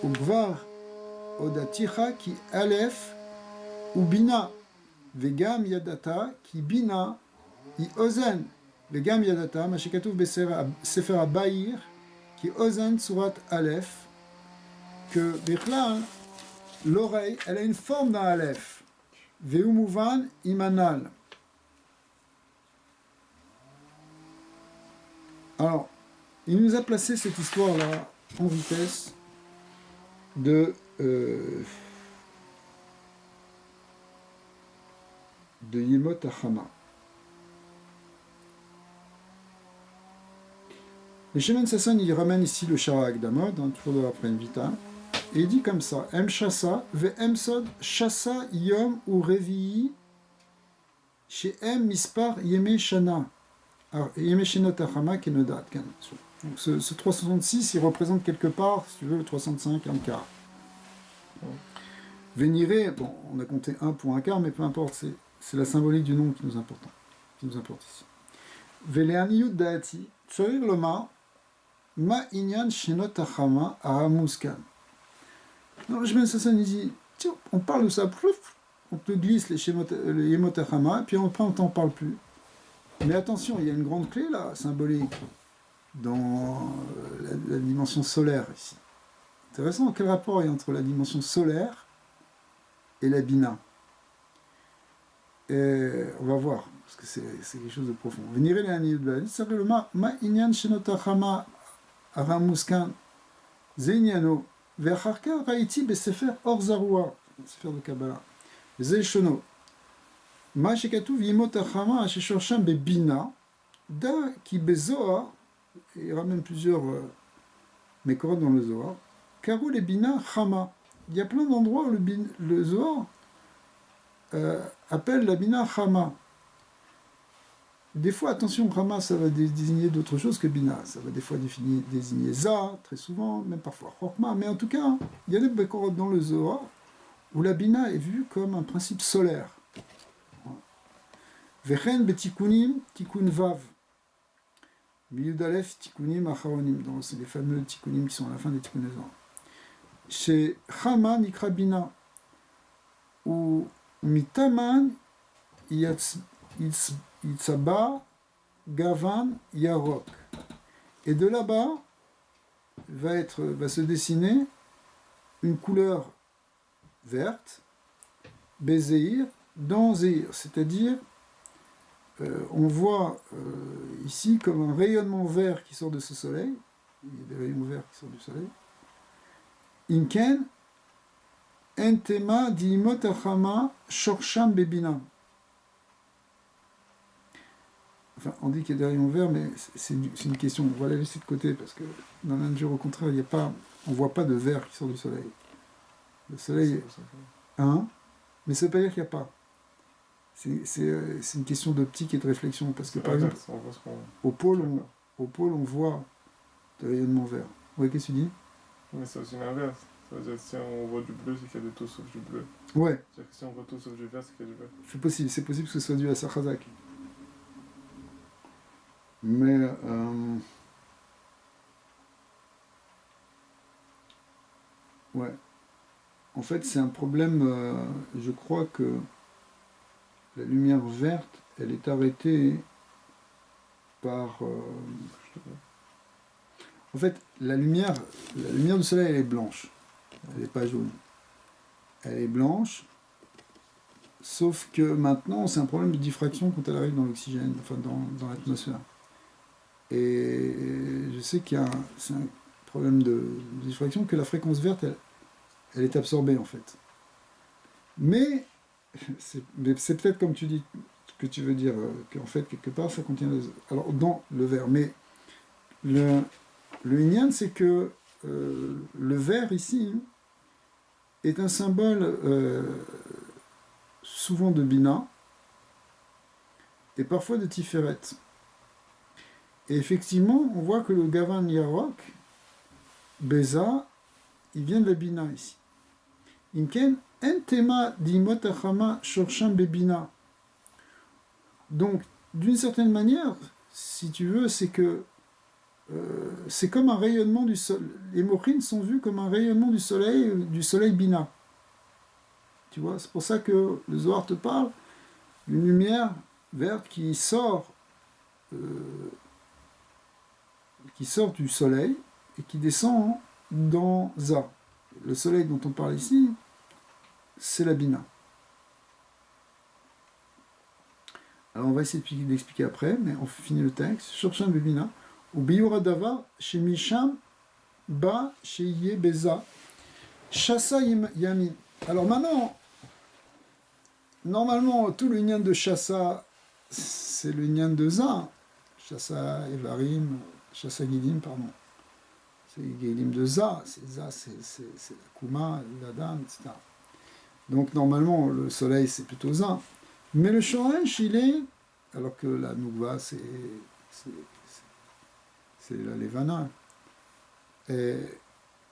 Au Gvar, Odaticha qui Aleph ou Bina, Vegam Yadata qui Bina, I Ozen, Vegam Yadata, Mashikatuf Besefer Abayir, qui Ozen Surat Aleph, que Bechla, l'oreille, elle a une forme d'un Aleph. Veumuvan Imanal. Alors, il nous a placé cette histoire-là en vitesse de Yemot Achama. Le Shemen Sasson, il ramène ici le Shara Agdamod, toujours après une vita, et il dit comme ça: Em Shassa, ve Em Sod, Shassa Yom ou Revi'i, chez Em Mispar Yeme Shana, Yeme Shenot Achama Kenodat. Donc ce 366, il représente quelque part, si tu veux, le 365 un quart. Véniré, bon, on a compté 1 pour un quart, mais peu importe, c'est la symbolique du nombre qui nous importe ici. Véléaniyut Daati, Tsorir Loma, Ma Inyan Shenot Achama Aramuskan. Non, je mets ça, il dit, tiens, on parle de ça, on te glisse les Yemot Achama, puis après on t'en parle plus. Mais attention, il y a une grande clé là, symbolique, dans la dimension solaire ici. Intéressant, quel rapport il y a entre la dimension solaire et la Bina? Et on va voir, parce que c'est quelque chose de profond. Venirez les années de la ça fait le ma inyan shenotachama aramuskan zeinyano ve'acharka raiti besefer or zarua, sefer de Kabbalah, zeishono ma shekatuv yimotachama asheshorsham bebina da ki bezoar, il ramène plusieurs mécorotes dans le Zohar, karou les bina chama. Il y a plein d'endroits où le Zohar appelle la Bina Chama. Des fois, attention, Chama, ça va désigner d'autres choses que Bina. Ça va des fois désigner Za, très souvent, même parfois Chokma. Mais en tout cas, il y a des Bekorot dans le Zohar où la Bina est vue comme un principe solaire. Vechen betikunim tikun vav. Miyudalef tikunim acharonim. C'est les fameux tikunim qui sont à la fin des tikunes. Chez Chama nikra Bina. Ou Mitaman Yitzaba Gavan Yarok. Et de là-bas va se dessiner une couleur verte, Bézéir, dans Zéir, c'est-à-dire on voit ici comme un rayonnement vert qui sort de ce soleil. Il y a des rayons verts qui sortent du soleil. Inken, entema diimot achama shorsham bebina. Enfin, on dit qu'il y a des rayons verts, mais c'est une question. On va la laisser de côté parce que dans la nature, au contraire, il y a pas, on ne voit pas de vert qui sort du soleil. Le soleil, hein, mais ça ne veut pas dire qu'il n'y a pas. C'est une question d'optique et de réflexion parce que par exemple, au pôle, on voit des rayonnements verts. Oui, qu'est-ce que tu dis? Mais c'est aussi l'inverse. Ça veut dire que si on voit du bleu, c'est qu'il y a de tout sauf du bleu. Ouais. C'est-à-dire que si on voit tout sauf du vert, c'est qu'il y a du vert. C'est possible que ce soit dû à Sarrazak. Mais ouais. En fait, c'est un problème. Je crois que la lumière verte, elle est arrêtée par. En fait, la lumière du soleil, elle est blanche. Elle n'est pas jaune. Elle est blanche. Sauf que maintenant, c'est un problème de diffraction quand elle arrive dans l'oxygène, enfin dans l'atmosphère. Et je sais c'est un problème de diffraction que la fréquence verte, elle est absorbée en fait. Mais c'est peut-être comme tu dis, que tu veux dire, qu'en fait, quelque part, ça contient alors dans le vert. Mais le Inyan, c'est que le vert ici est un symbole souvent de Bina et parfois de Tiferet. Et effectivement, on voit que le Gavan Yarok, Beza, il vient de la Bina ici. Inken, entema dimot achama shorsham bebina. Donc, d'une certaine manière, si tu veux, c'est que c'est comme un rayonnement du soleil. Les mochines sont vues comme un rayonnement du soleil Bina. Tu vois, c'est pour ça que le Zohar te parle d'une lumière verte qui sort du soleil et qui descend dans Za. Le soleil dont on parle ici, c'est la Bina. Alors on va essayer d'expliquer après, mais on finit le texte. Shorsham bebina, ou biyura dava, chez Misham, ba, chez Ye Beza, Shassa Yamin. Alors maintenant, normalement, tout le nyan de Shassa, c'est le nyan de Za. Shassa Evarim, Shassa Gidim, pardon. C'est Gidim de Za. C'est la Kuma, l'Adam, etc. Donc normalement, le soleil, c'est plutôt Za. Mais le Shoresh, il est, alors que la Nougva, c'est la Levana. Et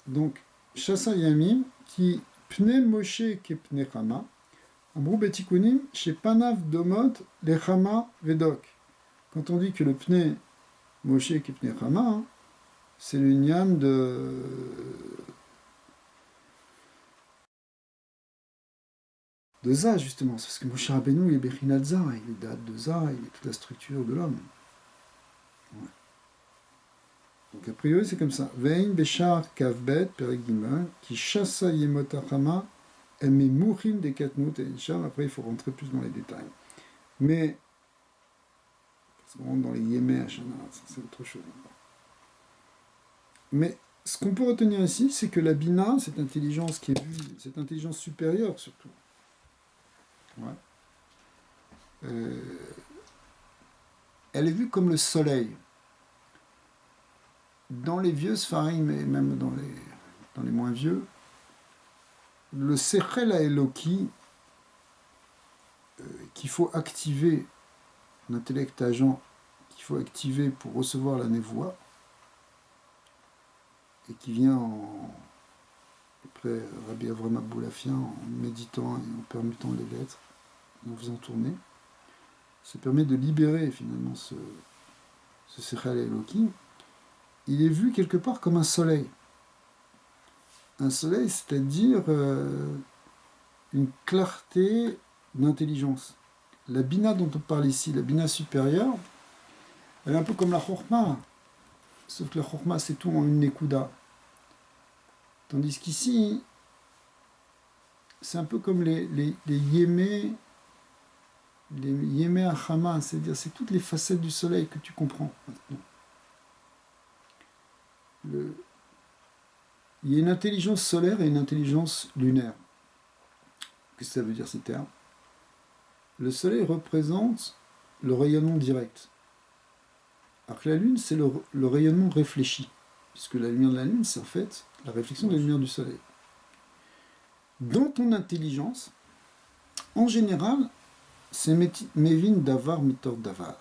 donc, Shassa Yamim, qui Pne Moshe ke Pne Chama, Amrou Betikunim, chez Panav Domot, les Chama Vedok. Quand on dit que le Pne Moshe ke Pne Chama, c'est l'union de Za, justement. C'est parce que Moshe Rabbeinu, il est Bechinat Za, il est date de Za, il est toute la structure de l'homme. Ouais. Donc a priori, c'est comme ça. Vein Beshar Kavbet, Perek Gimel, qui chassa Yemot Achama, Eme Mouchin de Katnout et Isham. Après, il faut rentrer plus dans les détails. Mais, parce qu'on rentre dans les Yémé Hachana, c'est autre chose. Mais ce qu'on peut retenir ici, c'est que la Bina, cette intelligence qui est vue, cette intelligence supérieure surtout, ouais. Elle est vue comme le soleil. Dans les vieux Sfarim, et même dans les moins vieux, le Sechel Eloki, qu'il faut activer, l'intellect agent, qu'il faut activer pour recevoir la névoie, et qui vient après Rabbi Avram Aboulafien, en méditant et en permutant les lettres, en faisant tourner, ça permet de libérer finalement ce Sechel Eloki. Il est vu quelque part comme un soleil. Un soleil, c'est-à-dire une clarté d'intelligence. La Bina dont on parle ici, la Bina supérieure, elle est un peu comme la Chokhma. Sauf que la Chokhma, c'est tout en une Nekuda. Tandis qu'ici, c'est un peu comme les Yémé les Yemei Hachama, c'est-à-dire c'est toutes les facettes du soleil que tu comprends maintenant. Il y a une intelligence solaire et une intelligence lunaire. Qu'est-ce que ça veut dire ces termes? Le soleil représente le rayonnement direct. Alors que la lune, c'est le rayonnement réfléchi. Puisque la lumière de la lune, c'est en fait la réflexion de la lumière du soleil. Dans ton intelligence, en général, c'est Mevin Davar Mitor Davar.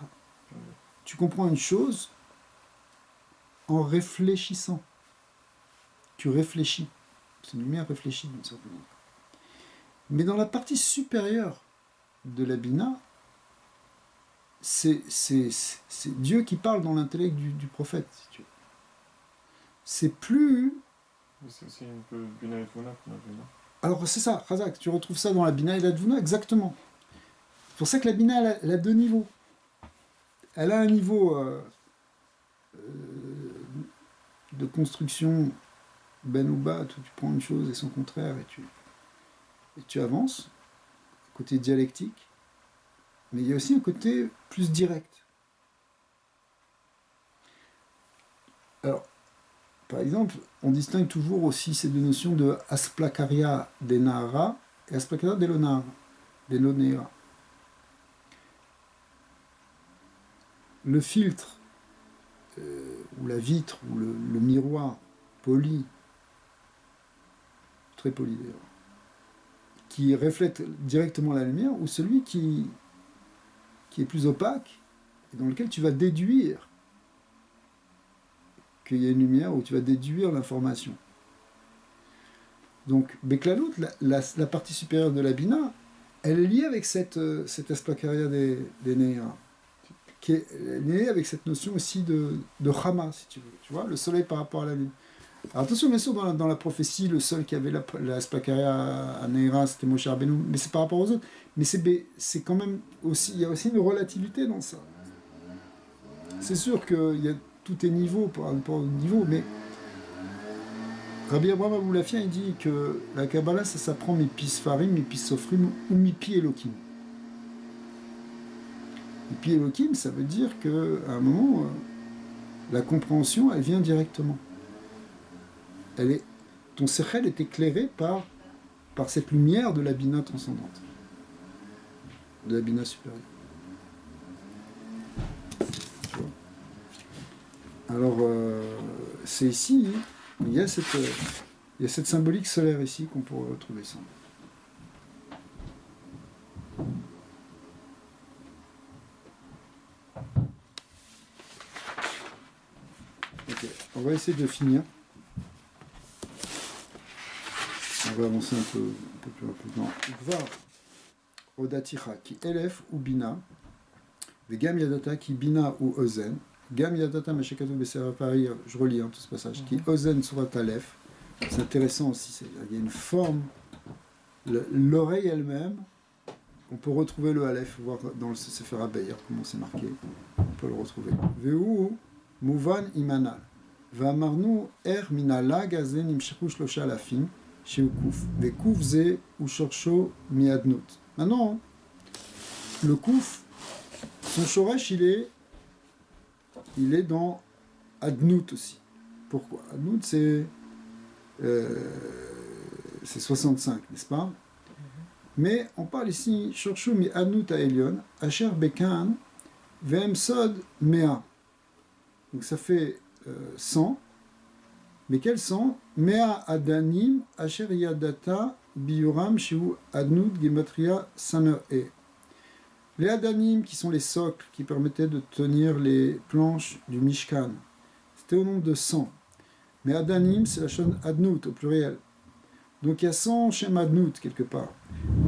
Tu comprends une chose en réfléchissant. Tu réfléchis. C'est une lumière réfléchie d'une certaine manière. Mais dans la partie supérieure de la Bina, c'est Dieu qui parle dans l'intellect du prophète, si tu veux. C'est plus... C'est aussi un peu Bina et Tvuna qu'on a vu, non? Alors c'est ça, Razak, tu retrouves ça dans la Bina et la Tvuna, exactement. C'est pour ça que la Bina, elle a deux niveaux. Elle a un niveau de construction ben ou bas, où tu prends une chose et son contraire et tu avances, côté dialectique, mais il y a aussi un côté plus direct. Alors, par exemple, on distingue toujours aussi ces deux notions de asplakaria des Nahara et asplakaria des Lonera. Le filtre, ou la vitre, ou le miroir poli, très poli d'ailleurs, qui reflète directement la lumière, ou celui qui est plus opaque, et dans lequel tu vas déduire qu'il y a une lumière, où tu vas déduire l'information. Donc, Beklalout, la partie supérieure de la Bina, elle est liée avec cette asplakaria des Neira, qui est liée avec cette notion aussi de Chama, si tu veux. Tu vois, le soleil par rapport à la lune. Alors attention, bien sûr, dans la prophétie, le seul qui avait la asplakaria à Neira, c'était Moshe Rabbeinu, mais c'est par rapport aux autres. Mais c'est quand même aussi, il y a aussi une relativité dans ça. C'est sûr qu'il y a tout est niveau par rapport au niveau, mais Rabbi Abraham Aboulafia, il dit que la Kabbalah, ça s'apprend mipi Sfarim, mipi Sofrim ou mipi Elohim. Mipi Elohim, ça veut dire qu'à un moment, la compréhension, elle vient directement. Ton sechel est éclairé par cette lumière de la Bina transcendante, de la Bina supérieure. Alors, c'est ici, il y a cette symbolique solaire ici qu'on pourrait retrouver ça. Ok, on va essayer de finir. On va avancer un peu plus rapidement. Var Odaticha qui Elef ou Bina, Vegam Yadata qui Bina ou Ozen. Gam Yadata Meshekatu Besera Paris, je relis tout ce passage, qui Ozen Surat Aleph. C'est intéressant aussi, il y a une forme, l'oreille elle-même, on peut retrouver le Aleph, voir dans le Sefer HaBeir comment c'est marqué, on peut le retrouver. Veu Mouvan Imanal, Vamarnu Er Minala Gazen Imshechu Shlosha Alafim, Sheukuf, Vekuf Ze Ushorsho Miadnut. Maintenant, le Kouf, son Shoresh, il est dans Adnout aussi. Pourquoi? Adnout, c'est 65, n'est-ce pas? Mais on parle ici, Shorshu mi Adnout à Elion, Asher Bekan, Vem Sod Mea. Donc ça fait 100. Mais quel 100? Mea Adanim, Asher Yadata, Biyuram, Shiu Adnout, Gematria, Samer E. Les Adanim, qui sont les socles qui permettaient de tenir les planches du Mishkan, c'était au nombre de 100. Mais Adanim, c'est la chaîne Adnout au pluriel. Donc il y a 100 Shem Adnout quelque part.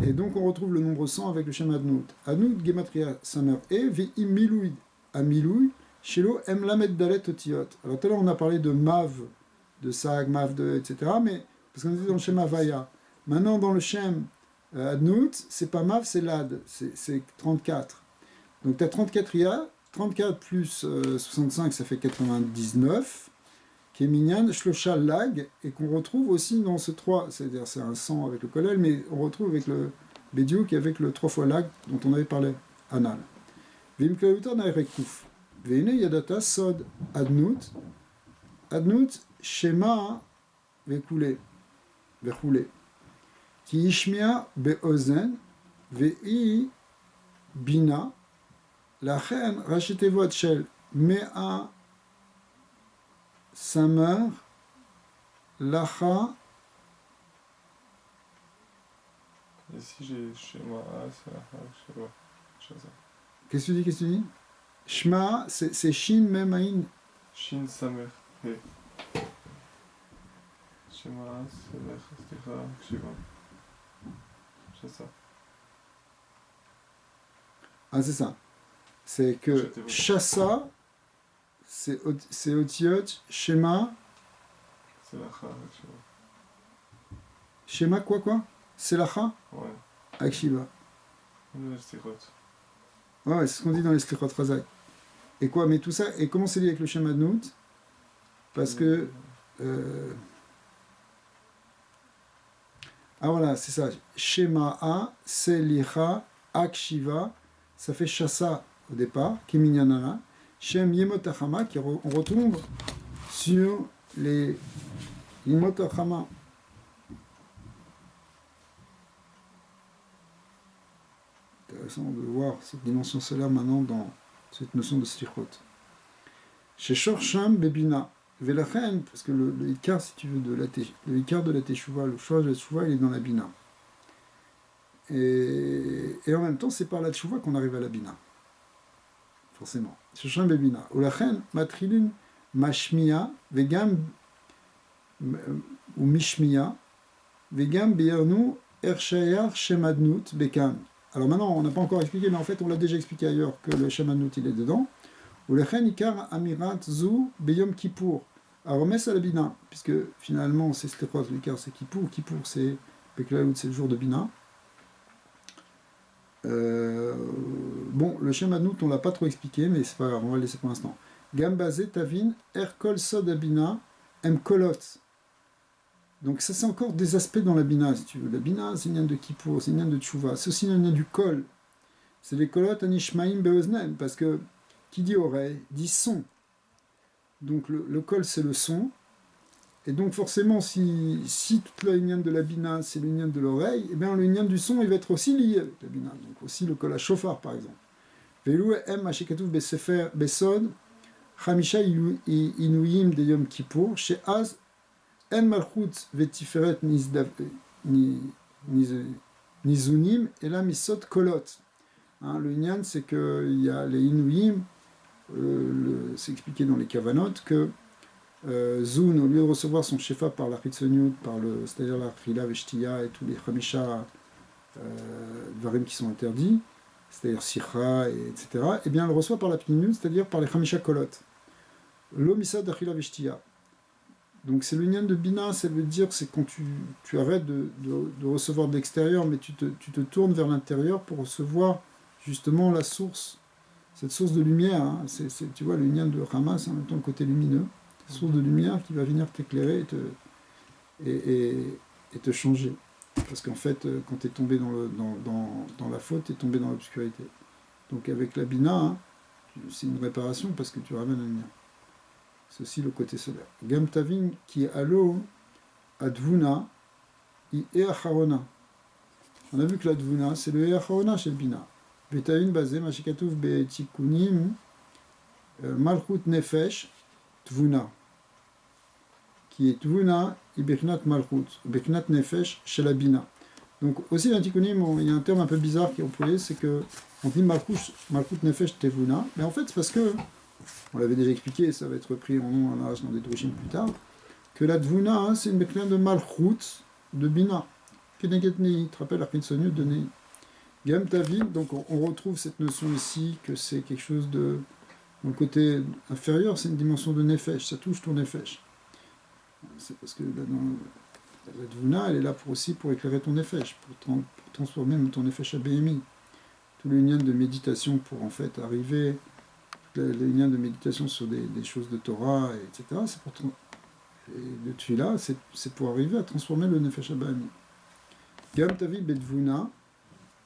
Et donc on retrouve le nombre 100 avec le Shem Adnout. Adnout, Gematria, Samer E, Vi Milouid, Amilouid, Shelo, Emlamed Dalet Otiot. Alors tout à l'heure on a parlé de Mav, de Sag, Mav, etc. Mais parce qu'on était dans le Shem Havaya. Maintenant dans le Shem Adnout, c'est pas Mav, c'est Lad, c'est 34. Donc tu as 34 IA, 34 plus 65, ça fait 99, qui est Minyan, Shlosha Lag, et qu'on retrouve aussi dans ce 3, c'est-à-dire c'est un 100 avec le Kollel, mais on retrouve avec le Bédiouk et avec le 3 fois Lag dont on avait parlé anal. Vim klaluta naerekuf. Veine yadata sod adnut. Adnut shema vekule. Vechule. Ki ishmia beozen. Vei bina. Lachen rachetevot shel mea samer lacha. Ici j'ai Shema A, c'est la Shaza. Qu'est-ce que tu dis? Shema, c'est Shin Mem Ain. Shin Samer He. Shema A, c'est la Shiva. Shaza. Ah, c'est ça. C'est que Shasa, c'est Otiot, Shema. C'est la Cha, Shiva. Shema quoi? C'est Lacha Ouais. avec Shiva. Nouvelle Stirot. Ouais, c'est ce qu'on dit dans les Slichot Razak. Et quoi? Mais tout ça, et comment c'est lié avec le Shema Adnut? Parce que. Ah voilà, c'est ça. Shema A, Selicha, Akshiva, ça fait Shasa au départ, Kiminyanana. Shem Yemotachama, on retombe sur les Yemotachama. Intéressant de voir cette dimension solaire maintenant dans cette notion de Slichot. Chez Shorsham Bebina, Velachen, parce que le Ikar, si tu veux, le Ikar de la Teshuvah, le choix de la Teshuvah, il est dans la Bina. Et en même temps, c'est par la Teshuvah qu'on arrive à la Bina. Forcément. Shorsham Bebina. Ulachen, Matrilin, Mashmia, Vegam, ou Mishmia, Vegam, Beernu, Ershayar, Shemadnut, Bekam. Alors maintenant, on n'a pas encore expliqué, mais en fait, on l'a déjà expliqué ailleurs que le Shemadnut, il est dedans. Ou le Chen Ikar Amirat Zu Beyom Kippour. Alors on met ça à la Bina, puisque finalement, c'est Stéphos, l'Ikar, c'est Kippour. Kippour, c'est Beklaout, c'est le jour de Bina. Bon, le Shemadnut, on ne l'a pas trop expliqué, mais c'est pas grave, on va le laisser pour l'instant. Gambazé Tavin, Erkol Sod Abina, M Kolot. Donc ça, c'est encore des aspects dans la Bina, si tu veux. La Bina, c'est une lien de Kippour, c'est une lien de Tchouva. C'est aussi une lien du Kol. C'est les Kolot Anishmaim Beoznem, parce que qui dit oreille, dit son. Donc le Kol, c'est le son. Et donc forcément, si toute la ligne de la Bina, c'est l'union de l'oreille, eh bien le lien du son, il va être aussi lié avec la Bina. Donc aussi le Kol à chauffard, par exemple. Velou em hashekatouf besefer besod, Hamisha inuyim de Yom Kippour, chez Az, en malchut vetiferet nizunim, et là misot kolot. Le Inyan, c'est qu'il y a les inuyim, c'est expliqué dans les Kavanot, que Zun, au lieu de recevoir son shefa par la Chitzoniut, c'est-à-dire la Chila Veshtia et tous les Hamisha Dvarim qui sont interdits, c'est-à-dire Sicha, etc., eh bien, elle le reçoit par la Pninut, c'est-à-dire par les Hamisha Kolot. L'Omissa d'Achila Veshtia. Donc, c'est l'union de Bina, ça veut dire, c'est quand tu arrêtes de recevoir de l'extérieur, mais tu te tournes vers l'intérieur pour recevoir justement la source, cette source de lumière. Hein. Tu vois, l'union de Rama, c'est en même temps le côté lumineux, cette source de lumière qui va venir t'éclairer et te changer. Parce qu'en fait, quand tu es tombé dans la faute, tu es tombé dans l'obscurité. Donc avec la Bina, hein, c'est une réparation parce que tu ramènes la lumière. C'est aussi le côté solaire. Gam Tavin qui allo advuna i eacharona. On a vu que la dvuna, c'est le eacharona chez le Bina. Betavin basé machikatouf betikunim malchut nefesh tvuna. Qui est tvuna i beknat malchut, beknat nefesh chez la Bina. Donc aussi dans Tikunim, il y a un terme un peu bizarre qui est employé, c'est que on dit malchut nefesh tvuna, mais en fait c'est parce que on l'avait déjà expliqué, ça va être repris en nom en âge dans des drushim plus tard, que la dvuna, hein, c'est une beknat de malchut de Bina. Keneget Nei, tu te rappelles la Khinsonu de Nei. Gam Tavin, donc on retrouve cette notion ici que c'est quelque chose de. Dans le côté inférieur, c'est une dimension de nefesh, ça touche ton nefesh. C'est parce que la dvuna, elle est là aussi pour éclairer ton nefesh, pour transformer ton nefesh à BMI. Tous les liens de méditation pour en fait arriver, les liens de méditation sur des choses de Torah, etc. C'est pour et le tfila, c'est pour arriver à transformer le nefesh à BMI. Gam Tavi Bedvuna,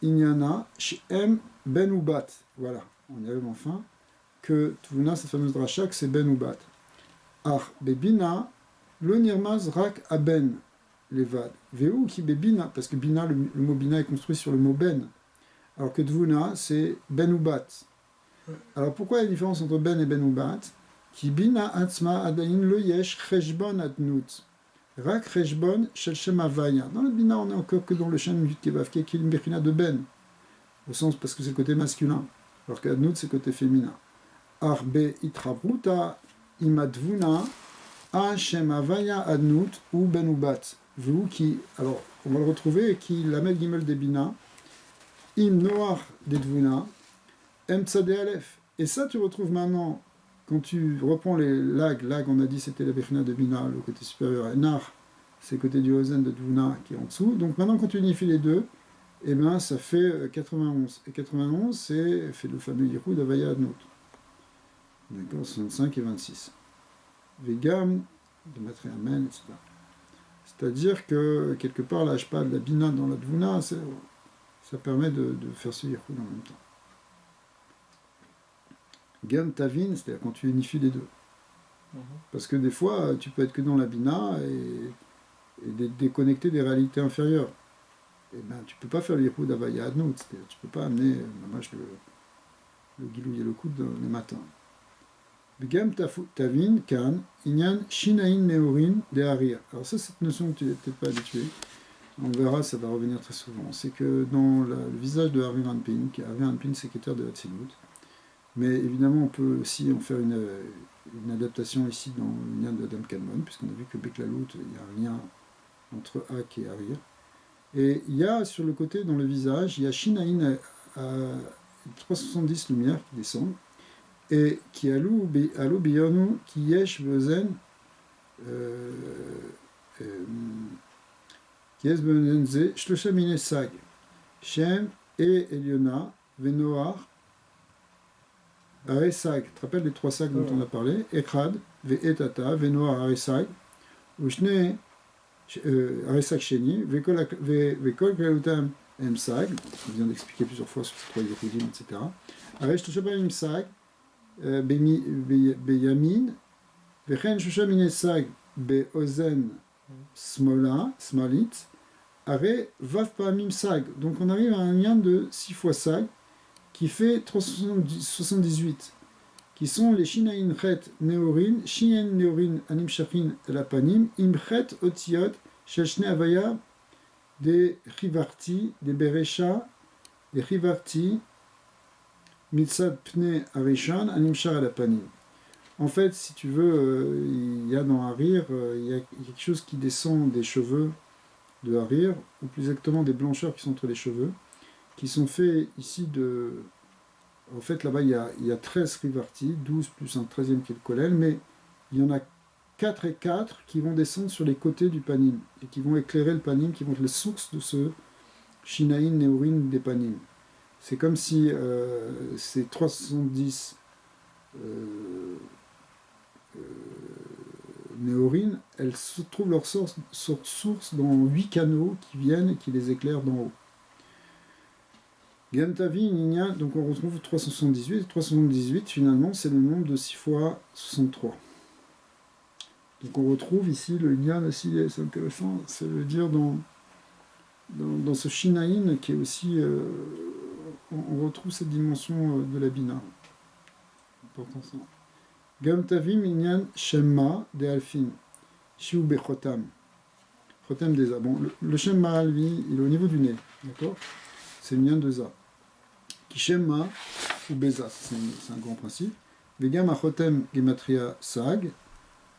Inyana, Shem, ben ou bat, voilà, on y arrive enfin, que Tvuna, cette fameuse dracha, que c'est ben ou bat. Ar bebina, lo nirmaz rak aben levad. Veu qui bebina, parce que bina, le mot bina est construit sur le mot ben, alors que Tvuna, c'est ben ou bat. Alors pourquoi il y a une différence entre ben et ben ou bat? Ki bina atzma adayin lo yesh cheshbon adnut. Rak cheshbon shel shem havaya. Dans le bina, on est encore que dans le shem yud kevav, qui est une bechina de ben, au sens parce que c'est le côté masculin, alors qu'adnut c'est le côté féminin. Arbe itrabruta imadvuna a shem havaya adnut ou ben ou bat. Vous qui, alors on va le retrouver, qui lamed gimel de bina, im noar de dvuna, em tzade alef. Et ça tu retrouves maintenant. Quand tu reprends les lag, on a dit c'était la bechina de Bina, le côté supérieur, et Nar, c'est le côté du Ozen de Dvuna qui est en dessous. Donc maintenant, quand tu unifies les deux, eh ben, ça fait 91. Et 91, c'est fait le fameux Yehud d'Avaya Adnot. D'accord, 65 et 26. Vegam, de mettre Amen, etc. C'est-à-dire que, quelque part, la Hashpal, la Bina dans la Dvuna, ça permet de faire ce Yehud en même temps. Gam Tavin, c'est-à-dire quand tu unifies les deux. Parce que des fois, tu peux être que dans la Bina et déconnecter des réalités inférieures. Et ben, tu peux pas faire l'Yehud d'Avaya Adnout, c'est-à-dire tu peux pas amener le Gilouy et le coude le matin. Gam Tavin, Kan, Inyan, Shinaïn, Meorin, de Harir. Alors ça, cette notion que tu n'es peut-être pas habitué, on verra, ça va revenir très souvent. C'est que dans le visage de Harry Anpin, qui est Harry Anpin, secrétaire de Hatzilut, mais évidemment, on peut aussi en faire une adaptation ici dans le lien de Adam Kalmon, puisqu'on a vu que Beklalout, il y a un lien entre Ak et Harir. Et il y a sur le côté, dans le visage, il y a Shinaïn à 370 lumières qui descendent, et qui alou biyonu qui yesh bezen, qui yesh bezen ze, shlosha mine sag, Shem et Eliona, Venoar, Aresag, tu te rappelles les trois sacs dont on a parlé? Ekrad, Ve'etata, Venoar Aresag, Ushne Aresag Sheni, Ve'kol Krelutam Emsag, on vient d'expliquer plusieurs fois sur ces trois Yehudim, etc. Aresh Toshaba Emsag, Beyamin, Vechen Shosha Minesag, Beozen Smola, Smalit, Are Vav Pamim Sag. Donc on arrive à un lien de 6 fois Sag, qui fait 378, qui sont les Shinaïn Chet Neorin, Shinaïn Neorin Anim Shachin Lapanim, Imchet Otiot, Sheshne Avaya, des Rivarti, des Beresha, des Rivarti, Mitzad Pne Arishan, Anim Shar Lapanim. En fait, si tu veux, il y a dans Harir, il y a quelque chose qui descend des cheveux de Harir, ou plus exactement des blancheurs qui sont entre les cheveux, qui sont faits ici de... En fait, là-bas, il y a 13 rivartis, 12 plus un 13e qui est le kollel, mais il y en a 4 et 4 qui vont descendre sur les côtés du panim, et qui vont éclairer le panim, qui vont être les sources de ce shinaïn néorin des panim. C'est comme si ces 370 néorines, elles trouvent leur source dans 8 canaux qui viennent et qui les éclairent d'en haut. Gamtavi, Nina, donc on retrouve 378. 378, finalement, c'est le nombre de 6 fois 63. Donc on retrouve ici le lien aussi, c'est intéressant, c'est le dire dans ce Shinaïn qui est aussi... on retrouve cette dimension de la Bina. Important ça. Gamtavi, Minyan, Shemma, de Alfin, Shiu Bechotam. Chotam des A. Bon, le Shemma, lui, il est au niveau du nez, d'accord? C'est le lien de Za. Kishemma ou Beza, c'est un grand principe. Vegam Achotem Gematria Sag.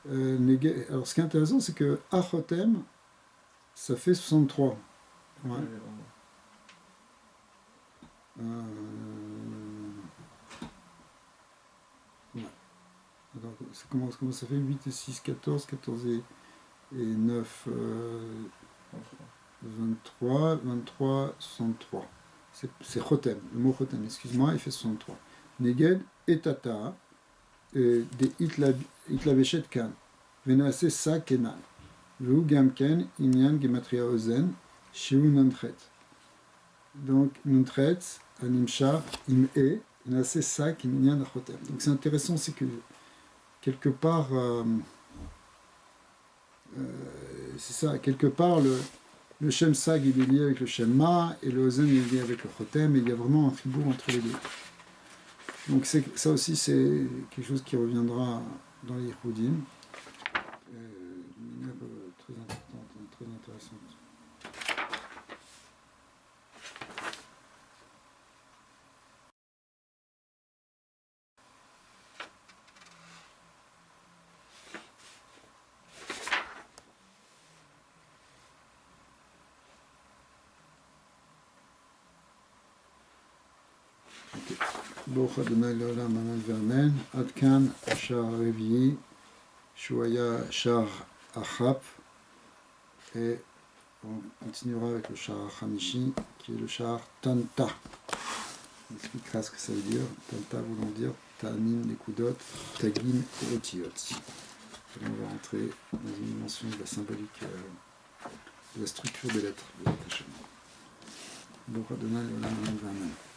Alors ce qui est intéressant, c'est que Achotem, ça fait 63. Ouais. Ouais. Alors, comment ça fait 8 et 6, 14, 14 et 9, 23, 23, 63. C'est Chotem, le mot Chotem, excuse-moi, il fait 63. Neged et Tata, des Itlaveshet Kan, Venase Sa Kenan, Vu Gamken, Inyan Gematria Ozen, Shiu Nanchet. Donc, Nuntretz, Animshar, Im-E, Nase Sak, Imnyan, Achotem. Donc, c'est intéressant, c'est que quelque part, c'est ça, quelque part, le Shem Sag, il est lié avec le Shem Ma, et le Ozen, il est lié avec le Chotem, et il y a vraiment un chibour entre les deux. Donc, ça aussi, c'est quelque chose qui reviendra dans les Yichoudim, d'une manière très importante, très intéressante. ברוך ה' לעולם אמן ואמן. עד כאן השער הרביעי, שהוא היה שער החף, et on continuera avec le sha'ar hamishi, qui est le sha'ar tanta. On expliquera ce que ça veut dire. Tanta voulant dire ta'anim, nekudot, tagim et otiot. Et on va rentrer dans une dimension de la symbolique, de la structure des lettres de la Hashem. ברוך ה' לעולם אמן ואמן.